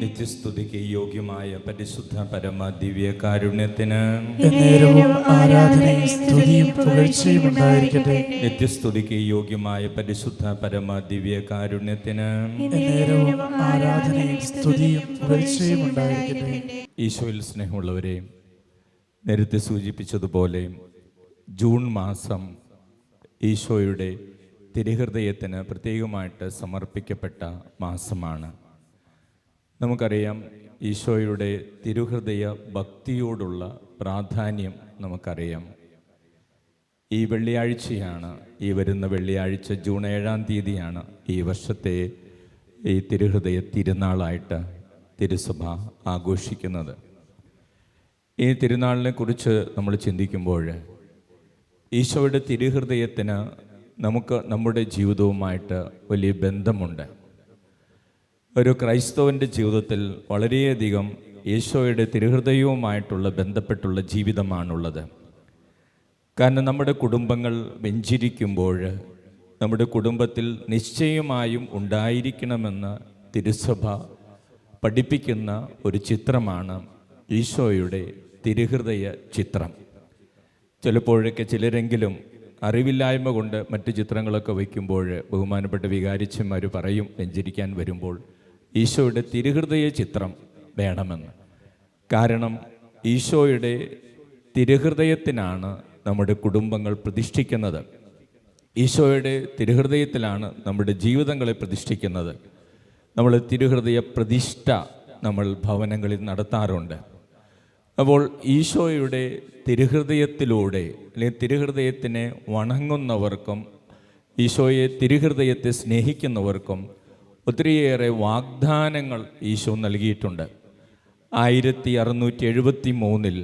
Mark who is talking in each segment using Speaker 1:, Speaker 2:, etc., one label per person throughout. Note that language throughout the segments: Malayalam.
Speaker 1: നിത്യസ്തുതിക്ക് യോഗ്യമായ പരിശുദ്ധ പരമ ദിവ്യ കാരുണ്യത്തിന് നിത്യസ്തുതിക്ക് യോഗ്യമായ പരിശുദ്ധ പരമ ദിവ്യ കാരുണ്യത്തിന് ഈശോയിൽ സ്നേഹമുള്ളവരെ, നേരത്തെ സൂചിപ്പിച്ചതുപോലെ ജൂൺ മാസം ഈശോയുടെ തിരുഹൃദയത്തിന് പ്രത്യേകമായിട്ട് സമർപ്പിക്കപ്പെട്ട മാസമാണ്. നമുക്കറിയാം, ഈശോയുടെ തിരുഹൃദയ ഭക്തിയോടുള്ള പ്രാധാന്യം നമുക്കറിയാം. ഈ വെള്ളിയാഴ്ചയാണ്, ഈ വരുന്ന വെള്ളിയാഴ്ച ജൂൺ 7-ാം തീയതിയാണ് ഈ വർഷത്തെ ഈ തിരുഹൃദയ തിരുനാളായിട്ട് തിരുസഭ ആഘോഷിക്കുന്നത്. ഈ തിരുനാളിനെ കുറിച്ച് നമ്മൾ ചിന്തിക്കുമ്പോൾ ഈശോയുടെ തിരുഹൃദയത്തിന് നമുക്ക് നമ്മുടെ ജീവിതവുമായിട്ട് വലിയ ബന്ധമുണ്ട്. ഒരു ക്രൈസ്തവൻ്റെ ജീവിതത്തിൽ വളരെയധികം ഈശോയുടെ തിരുഹൃദയവുമായിട്ടുള്ള ബന്ധപ്പെട്ടുള്ള ജീവിതമാണുള്ളത്. കാരണം നമ്മുടെ കുടുംബങ്ങൾ വെഞ്ചരിക്കുമ്പോൾ നമ്മുടെ കുടുംബത്തിൽ നിശ്ചയമായും ഉണ്ടായിരിക്കണമെന്ന് തിരുസഭ പഠിപ്പിക്കുന്ന ഒരു ചിത്രമാണ് ഈശോയുടെ തിരുഹൃദയ ചിത്രം. ചിലപ്പോഴൊക്കെ ചിലരെങ്കിലും അറിവില്ലായ്മ കൊണ്ട് മറ്റു ചിത്രങ്ങളൊക്കെ വയ്ക്കുമ്പോൾ ബഹുമാനപ്പെട്ട വികാരിച്ചന്മാർ പറയും വെഞ്ചരിക്കാൻ വരുമ്പോൾ ഈശോയുടെ തിരുഹൃദയ ചിത്രം വേണമെന്ന്. കാരണം ഈശോയുടെ തിരുഹൃദയത്തിനാണ് നമ്മുടെ കുടുംബങ്ങൾ പ്രതിഷ്ഠിക്കുന്നത്. ഈശോയുടെ തിരുഹൃദയത്തിലാണ് നമ്മുടെ ജീവിതങ്ങളെ പ്രതിഷ്ഠിക്കുന്നത്. നമ്മൾ തിരുഹൃദയ പ്രതിഷ്ഠ നമ്മൾ ഭവനങ്ങളിൽ നടത്താറുണ്ട്. അപ്പോൾ ഈശോയുടെ തിരുഹൃദയത്തിലൂടെ അല്ലെങ്കിൽ തിരുഹൃദയത്തിനെ വണങ്ങുന്നവർക്കും ഈശോയെ തിരുഹൃദയത്തെ സ്നേഹിക്കുന്നവർക്കും ഒത്തിരിയേറെ വാഗ്ദാനങ്ങൾ ഈശോ നൽകിയിട്ടുണ്ട്. 1673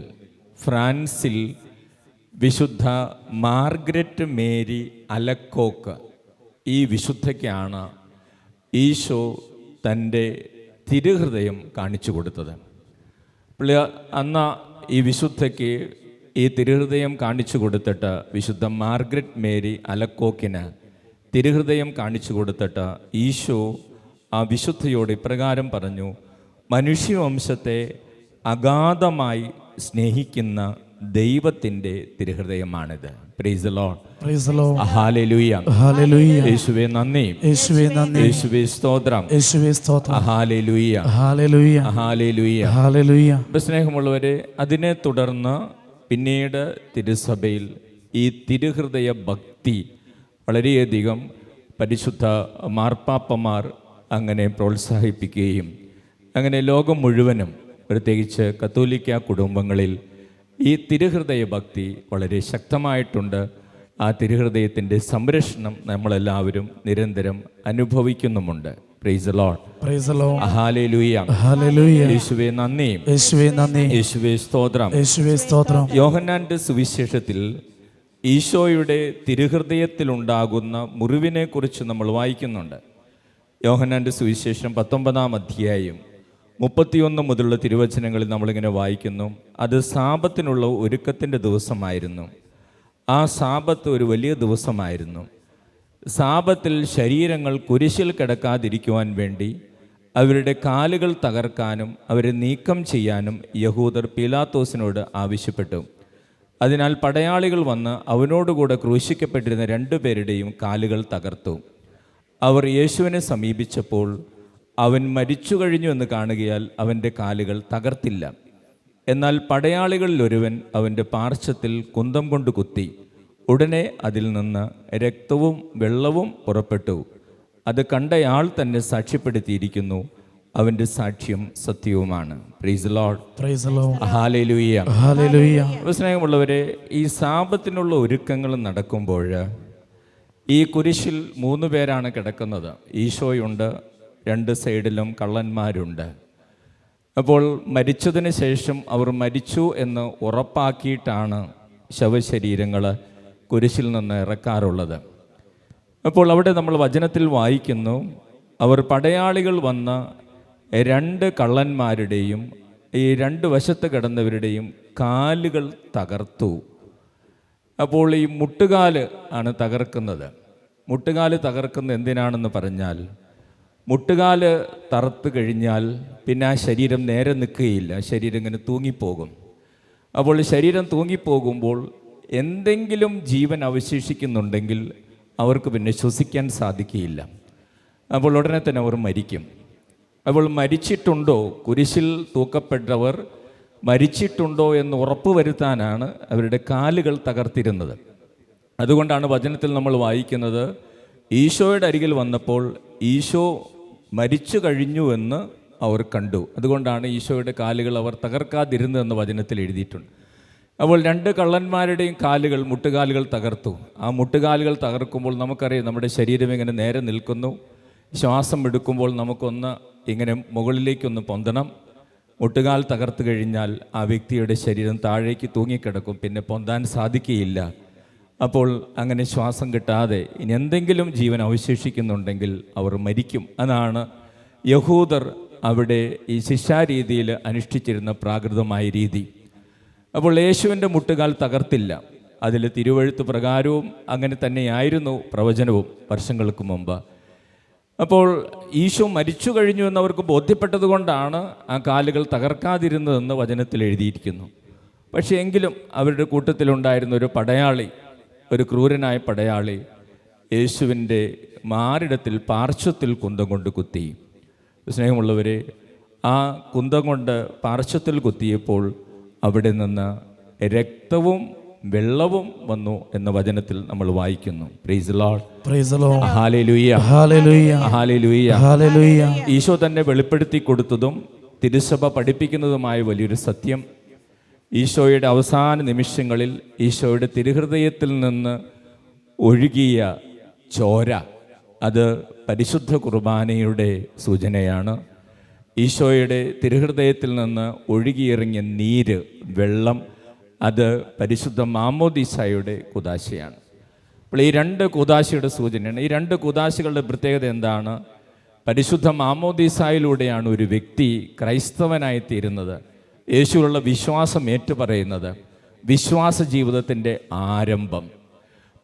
Speaker 1: ഫ്രാൻസിൽ വിശുദ്ധ മാർഗ്രറ്റ് മേരി അലക്കോക്ക്, ഈ വിശുദ്ധയ്ക്കാണ് ഈശോ തൻ്റെ തിരുഹൃദയം കാണിച്ചു കൊടുത്തത്. അന്ന് ഈ വിശുദ്ധയ്ക്ക് ഈ തിരുഹൃദയം കാണിച്ചു കൊടുത്തിട്ട് വിശുദ്ധ മാർഗ്രറ്റ് മേരി അലക്കോക്കിന് തിരുഹൃദയം കാണിച്ചു കൊടുത്തിട്ട് ഈശോ ആ വിശുദ്ധയോട് ഇപ്രകാരം പറഞ്ഞു: മനുഷ്യവംശത്തെ അഗാധമായി സ്നേഹിക്കുന്ന ദൈവത്തിൻ്റെ തിരുഹൃദയമാണിത്. Praise the Lord.
Speaker 2: Praise the Lord.
Speaker 1: Hallelujah. Hallelujah. യേശുവേ നന്ദി.
Speaker 2: യേശുവേ നന്ദി.
Speaker 1: യേശുവേ സ്തോത്രം.
Speaker 2: യേശുവേ സ്തോത്രം.
Speaker 1: ഹല്ലേലൂയ.
Speaker 2: ഹല്ലേലൂയ.
Speaker 1: ഹല്ലേലൂയ.
Speaker 2: ഹല്ലേലൂയ.
Speaker 1: സ്നേഹമുള്ളവരെ, അതിനെ തുടർന്ന് പിന്നീട് തിരുസഭയിൽ ഈ തിരുഹൃദയ ഭക്തി വളരെയധികം പരിശുദ്ധ മാർപ്പാപ്പമാർ അങ്ങനെ പ്രോത്സാഹിപ്പിക്കുകയും അങ്ങനെ ലോകം മുഴുവനും പ്രത്യേകിച്ച് കത്തോലിക്ക കുടുംബങ്ങളിൽ ഈ തിരുഹൃദയ ഭക്തി വളരെ ശക്തമായിട്ടുണ്ട്. ആ തിരുഹൃദയത്തിൻ്റെ സംരക്ഷണം നമ്മളെല്ലാവരും നിരന്തരം അനുഭവിക്കുന്നുമുണ്ട്. Praise the Lord.
Speaker 2: Praise the Lord.
Speaker 1: Hallelujah.
Speaker 2: Hallelujah.
Speaker 1: യേശുവേ നന്ദി.
Speaker 2: യേശുവേ നന്ദി.
Speaker 1: യേശുവേ സ്തോത്രം.
Speaker 2: യേശുവേ സ്തോത്രം.
Speaker 1: യോഹന്നാന്റെ സുവിശേഷത്തിൽ ഈശോയുടെ തിരുഹൃദയത്തിലുണ്ടാകുന്ന മുറിവിനെ കുറിച്ച് നമ്മൾ വായിക്കുന്നുണ്ട്. യോഹന്നാന്റെ സുവിശേഷം 19-ാം അധ്യായം 31 മുതലുള്ള തിരുവചനങ്ങളിൽ നമ്മളിങ്ങനെ വായിക്കുന്നു. അത് സാബത്തിനുള്ള ഒരുക്കത്തിൻ്റെ ദിവസമായിരുന്നു. ആ സാബത്ത് ഒരു വലിയ ദിവസമായിരുന്നു. സാബത്തിൽ ശരീരങ്ങൾ കുരിശിൽ കിടക്കാതിരിക്കുവാൻ വേണ്ടി അവരുടെ കാലുകൾ തകർക്കാനും അവരെ നീക്കം ചെയ്യാനും യഹൂദർ പീലാത്തോസിനോട് ആവശ്യപ്പെട്ടു. അതിനാൽ പടയാളികൾ വന്ന് അവനോടുകൂടെ ക്രൂശിക്കപ്പെട്ടിരുന്ന 2 പേരുടെയും കാലുകൾ തകർത്തു. അവർ യേശുവിനെ സമീപിച്ചപ്പോൾ അവൻ മരിച്ചു കഴിഞ്ഞു എന്ന് കാണുകയാൽ അവൻ്റെ കാലുകൾ തകർത്തില്ല. എന്നാൽ പടയാളികളിൽ ഒരുവൻ അവൻ്റെ പാർശ്വത്തിൽ കുന്തം കൊണ്ട് കുത്തി. ഉടനെ അതിൽ നിന്ന് രക്തവും വെള്ളവും പുറപ്പെട്ടു. അത് കണ്ടയാൾ തന്നെ സാക്ഷ്യപ്പെടുത്തിയിരിക്കുന്നു. അവൻ്റെ സാക്ഷ്യം സത്യവുമാണ്. Praise the Lord.
Speaker 2: Praise the Lord.
Speaker 1: Hallelujah.
Speaker 2: Hallelujah.
Speaker 1: സ്നേഹമുള്ളവരെ, ഈ സാബത്തിനുള്ള ഒരുക്കങ്ങൾ നടക്കുമ്പോൾ ഈ കുരിശിൽ 3 പേരാണ് കിടക്കുന്നത്. ഈശോയുണ്ട്, 2 സൈഡിലും കള്ളന്മാരുണ്ട്. അപ്പോൾ മരിച്ചതിന് ശേഷം അവർ മരിച്ചു എന്ന് ഉറപ്പാക്കിയിട്ടാണ് ശവശരീരങ്ങൾ കുരിശിൽ നിന്ന് ഇറക്കാറുള്ളത്. അപ്പോൾ അവിടെ നമ്മൾ വചനത്തിൽ വായിക്കുന്നു, അവർ പടയാളികൾ വന്ന് 2 കള്ളന്മാരുടെയും ഈ 2 വശത്ത് കിടന്നവരുടെയും കാലുകൾ തകർത്തു. അപ്പോൾ ഈ മുട്ടുകാല് ആണ് തകർക്കുന്നത്. മുട്ടുകാല് തകർക്കുന്ന എന്തിനാണെന്ന് പറഞ്ഞാൽ, മുട്ടുകാല് തറുത്ത് കഴിഞ്ഞാൽ പിന്നെ ആ ശരീരം നേരെ നിൽക്കുകയില്ല, ശരീരം ഇങ്ങനെ തൂങ്ങിപ്പോകും. അപ്പോൾ ശരീരം തൂങ്ങിപ്പോകുമ്പോൾ എന്തെങ്കിലും ജീവൻ അവശേഷിക്കുന്നുണ്ടെങ്കിൽ അവർക്ക് പിന്നെ ശ്വസിക്കാൻ സാധിക്കുകയില്ല. അപ്പോൾ ഉടനെ തന്നെ അവർ മരിക്കും. അപ്പോൾ മരിച്ചിട്ടുണ്ടോ, കുരിശിൽ തൂക്കപ്പെട്ടവർ മരിച്ചിട്ടുണ്ടോ എന്ന് ഉറപ്പ് വരുത്താനാണ് അവരുടെ കാലുകൾ തകർത്തിരുന്നത്. അതുകൊണ്ടാണ് വചനത്തിൽ നമ്മൾ വായിക്കുന്നത്, ഈശോയുടെ അരികിൽ വന്നപ്പോൾ ഈശോ മരിച്ചു കഴിഞ്ഞുവെന്ന് അവർ കണ്ടു. അതുകൊണ്ടാണ് ഈശോയുടെ കാലുകൾ അവർ തകർക്കാതിരുന്നതെന്ന് വചനത്തിൽ എഴുതിയിട്ടുണ്ട്. അപ്പോൾ 2 കള്ളന്മാരുടെയും കാലുകൾ, മുട്ടുകാലുകൾ തകർത്തു. ആ മുട്ടുകാലുകൾ തകർക്കുമ്പോൾ നമുക്കറിയാം നമ്മുടെ ശരീരം ഇങ്ങനെ നേരെ നിൽക്കുന്നു. ശ്വാസം എടുക്കുമ്പോൾ നമുക്കൊന്ന് ഇങ്ങനെ മുകളിലേക്കൊന്ന് പൊന്തണം. മുട്ടുകാൽ തകർത്ത് കഴിഞ്ഞാൽ ആ വ്യക്തിയുടെ ശരീരം താഴേക്ക് തൂങ്ങിക്കിടക്കും, പിന്നെ പൊന്താൻ സാധിക്കുകയില്ല. അപ്പോൾ അങ്ങനെ ശ്വാസം കിട്ടാതെ ഇനി എന്തെങ്കിലും ജീവൻ അവശേഷിക്കുന്നുണ്ടെങ്കിൽ അവർ മരിക്കും. അതാണ് യഹൂദർ അവിടെ ഈ ശിക്ഷാരീതിയിൽ അനുഷ്ഠിച്ചിരുന്ന പ്രാകൃതമായ രീതി. അപ്പോൾ യേശുവിൻ്റെ മുട്ടുകാൽ തകർത്തില്ല. അതിൽ തിരുവെഴുത്ത് പ്രകാരവും അങ്ങനെ തന്നെയായിരുന്നു പ്രവചനവും വർഷങ്ങൾക്ക് മുമ്പ്. അപ്പോൾ ഈശോ മരിച്ചു കഴിഞ്ഞു എന്നവർക്ക് ബോധ്യപ്പെട്ടത് കൊണ്ടാണ് ആ കാലുകൾ തകർക്കാതിരുന്നതെന്ന് വചനത്തിൽ എഴുതിയിരിക്കുന്നു. പക്ഷേ എങ്കിലും അവരുടെ കൂട്ടത്തിലുണ്ടായിരുന്ന ഒരു പടയാളി, ഒരു ക്രൂരനായ പടയാളി യേശുവിൻ്റെ മാറിടത്തിൽ പാർശ്വത്തിൽ കുന്തം കൊണ്ട് കുത്തി. സ്നേഹമുള്ളവരെ, ആ കുന്തം കൊണ്ട് പാർശ്വത്തിൽ കുത്തിയപ്പോൾ അവിടെ നിന്ന് രക്തവും വെള്ളവും വന്നു എന്ന വചനത്തിൽ നമ്മൾ വായിക്കുന്നു. Praise the Lord,
Speaker 2: praise the Lord,
Speaker 1: hallelujah,
Speaker 2: hallelujah,
Speaker 1: hallelujah,
Speaker 2: hallelujah.
Speaker 1: Eesho തന്നെ വെളിപ്പെടുത്തി കൊടുത്തതും തിരുസഭ പഠിപ്പിക്കുന്നതുമായ വലിയൊരു സത്യം, ഈശോയുടെ അവസാന നിമിഷങ്ങളിൽ ഈശോയുടെ തിരുഹൃദയത്തിൽ നിന്ന് ഒഴുകിയ ചോര, അത് പരിശുദ്ധ കുർബാനയുടെ സൂചനയാണ്. ഈശോയുടെ തിരുഹൃദയത്തിൽ നിന്ന് ഒഴുകിയിറങ്ങിയ നീര്, വെള്ളം, അത് പരിശുദ്ധ മാമോദീസായുടെ കുദാശയാണ്. അപ്പോൾ ഈ 2 കുദാശയുടെ സൂചനയാണ്. ഈ 2 കുദാശകളുടെ പ്രത്യേകത എന്താണ്? പരിശുദ്ധ മാമോദീസായിലൂടെയാണ് ഒരു വ്യക്തി ക്രൈസ്തവനായി തീരുന്നത്, യേശുവിലുള്ള വിശ്വാസം ഏറ്റുപറയുന്നത്, വിശ്വാസ ജീവിതത്തിൻ്റെ ആരംഭം.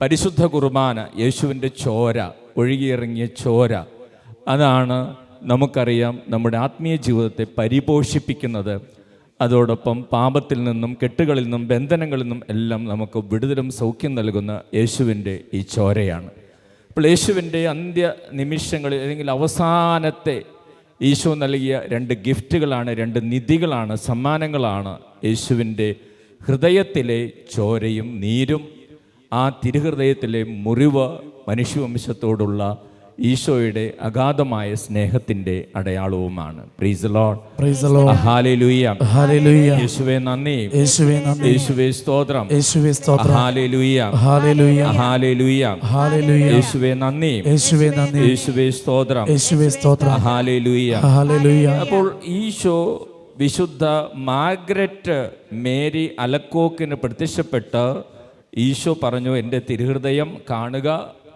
Speaker 1: പരിശുദ്ധ കുർബാന, യേശുവിൻ്റെ ചോര, ഒഴുകിയിറങ്ങിയ ചോര, അതാണ് നമുക്കറിയാം നമ്മുടെ ആത്മീയ ജീവിതത്തെ പരിപോഷിപ്പിക്കുന്നത്. അതോടൊപ്പം പാപത്തിൽ നിന്നും കെട്ടുകളിൽ നിന്നും ബന്ധനങ്ങളിൽ നിന്നും എല്ലാം നമുക്ക് വിടുതലും സൗഖ്യം നൽകുന്ന യേശുവിൻ്റെ ഈ ചോരയാണ്. അപ്പോൾ യേശുവിൻ്റെ അന്ത്യ നിമിഷങ്ങളിൽ അല്ലെങ്കിൽ അവസാനത്തെ ഈശോ നൽകിയ 2 ഗിഫ്റ്റുകളാണ്, 2 നിധികളാണ്, സമ്മാനങ്ങളാണ് യേശുവിൻ്റെ ഹൃദയത്തിലെ ചോരയും നീരും, ആ തിരുഹൃദയത്തിലെ മുറിവ്, മനുഷ്യവംശത്തോടുള്ള ഈശോയുടെ അഗാധമായ സ്നേഹത്തിൻ്റെ അടയാളവുമാണ്. Praise the Lord,
Speaker 2: praise the Lord,
Speaker 1: hallelujah,
Speaker 2: hallelujah.
Speaker 1: യേശുവേ നന്ദി,
Speaker 2: യേശുവേ നന്ദി,
Speaker 1: യേശുവേ സ്തോത്രം,
Speaker 2: യേശുവേ സ്തോത്രം,
Speaker 1: ഹല്ലേലൂയ,
Speaker 2: ഹല്ലേലൂയ,
Speaker 1: ഹല്ലേലൂയ,
Speaker 2: ഹല്ലേലൂയ.
Speaker 1: യേശുവേ നന്ദി,
Speaker 2: യേശുവേ നന്ദി,
Speaker 1: യേശുവേ സ്തോത്രം,
Speaker 2: യേശുവേ സ്തോത്രം,
Speaker 1: ഹല്ലേലൂയ,
Speaker 2: ഹല്ലേലൂയ.
Speaker 1: അപ്പോൾ ഈശോ വിശുദ്ധ മാർഗ്രറ്റ് മേരി അലക്കോക്കിന് പ്രത്യക്ഷപ്പെട്ട് ഈശോ പറഞ്ഞു, എൻ്റെ തിരുഹൃദയം കാണുക,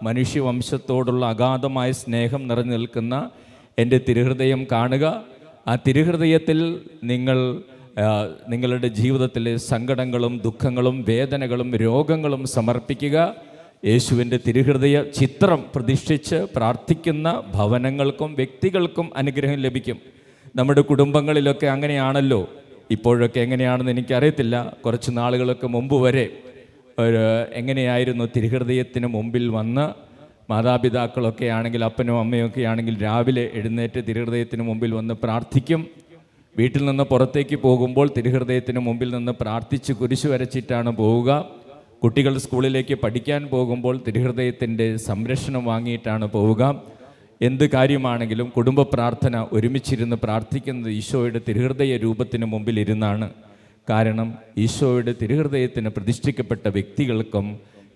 Speaker 1: മനുഷ്യവംശത്തോടുള്ള അഗാധമായ സ്നേഹം നിറഞ്ഞു നിൽക്കുന്ന എൻ്റെ തിരുഹൃദയം കാണുക. ആ തിരുഹൃദയത്തിൽ നിങ്ങളുടെ ജീവിതത്തിലെ സങ്കടങ്ങളും ദുഃഖങ്ങളും വേദനകളും രോഗങ്ങളും സമർപ്പിക്കുക. യേശുവിൻ്റെ തിരുഹൃദയ ചിത്രം പ്രതിഷ്ഠിച്ച് പ്രാർത്ഥിക്കുന്ന ഭവനങ്ങൾക്കും വ്യക്തികൾക്കും അനുഗ്രഹം ലഭിക്കും. നമ്മുടെ കുടുംബങ്ങളിലൊക്കെ അങ്ങനെയാണല്ലോ. ഇപ്പോഴൊക്കെ എങ്ങനെയാണെന്ന് എനിക്കറിയത്തില്ല. കുറച്ച് നാളുകളൊക്കെ മുമ്പ് വരെ എങ്ങനെയായിരുന്നു, തിരുഹൃദയത്തിന് മുമ്പിൽ വന്ന് മാതാപിതാക്കളൊക്കെ ആണെങ്കിൽ, അപ്പനും അമ്മയൊക്കെ ആണെങ്കിൽ രാവിലെ എഴുന്നേറ്റ് തിരുഹൃദയത്തിന് മുമ്പിൽ വന്ന് പ്രാർത്ഥിക്കും. വീട്ടിൽ നിന്ന് പുറത്തേക്ക് പോകുമ്പോൾ തിരുഹൃദയത്തിന് മുമ്പിൽ നിന്ന് പ്രാർത്ഥിച്ച് കുരിശ് വരച്ചിട്ടാണ് പോവുക. കുട്ടികൾ സ്കൂളിലേക്ക് പഠിക്കാൻ പോകുമ്പോൾ തിരുഹൃദയത്തിൻ്റെ സംരക്ഷണം വാങ്ങിയിട്ടാണ് പോവുക. എന്ത് കാര്യമാണെങ്കിലും കുടുംബ പ്രാർത്ഥന ഒരുമിച്ചിരുന്ന് പ്രാർത്ഥിക്കുന്നത് ഈശോയുടെ തിരുഹൃദയ രൂപത്തിന് മുമ്പിൽ ഇരുന്നാണ്. കാരണം ഈശോയുടെ തിരുഹൃദയത്തിന് പ്രതിഷ്ഠിക്കപ്പെട്ട വ്യക്തികൾക്കും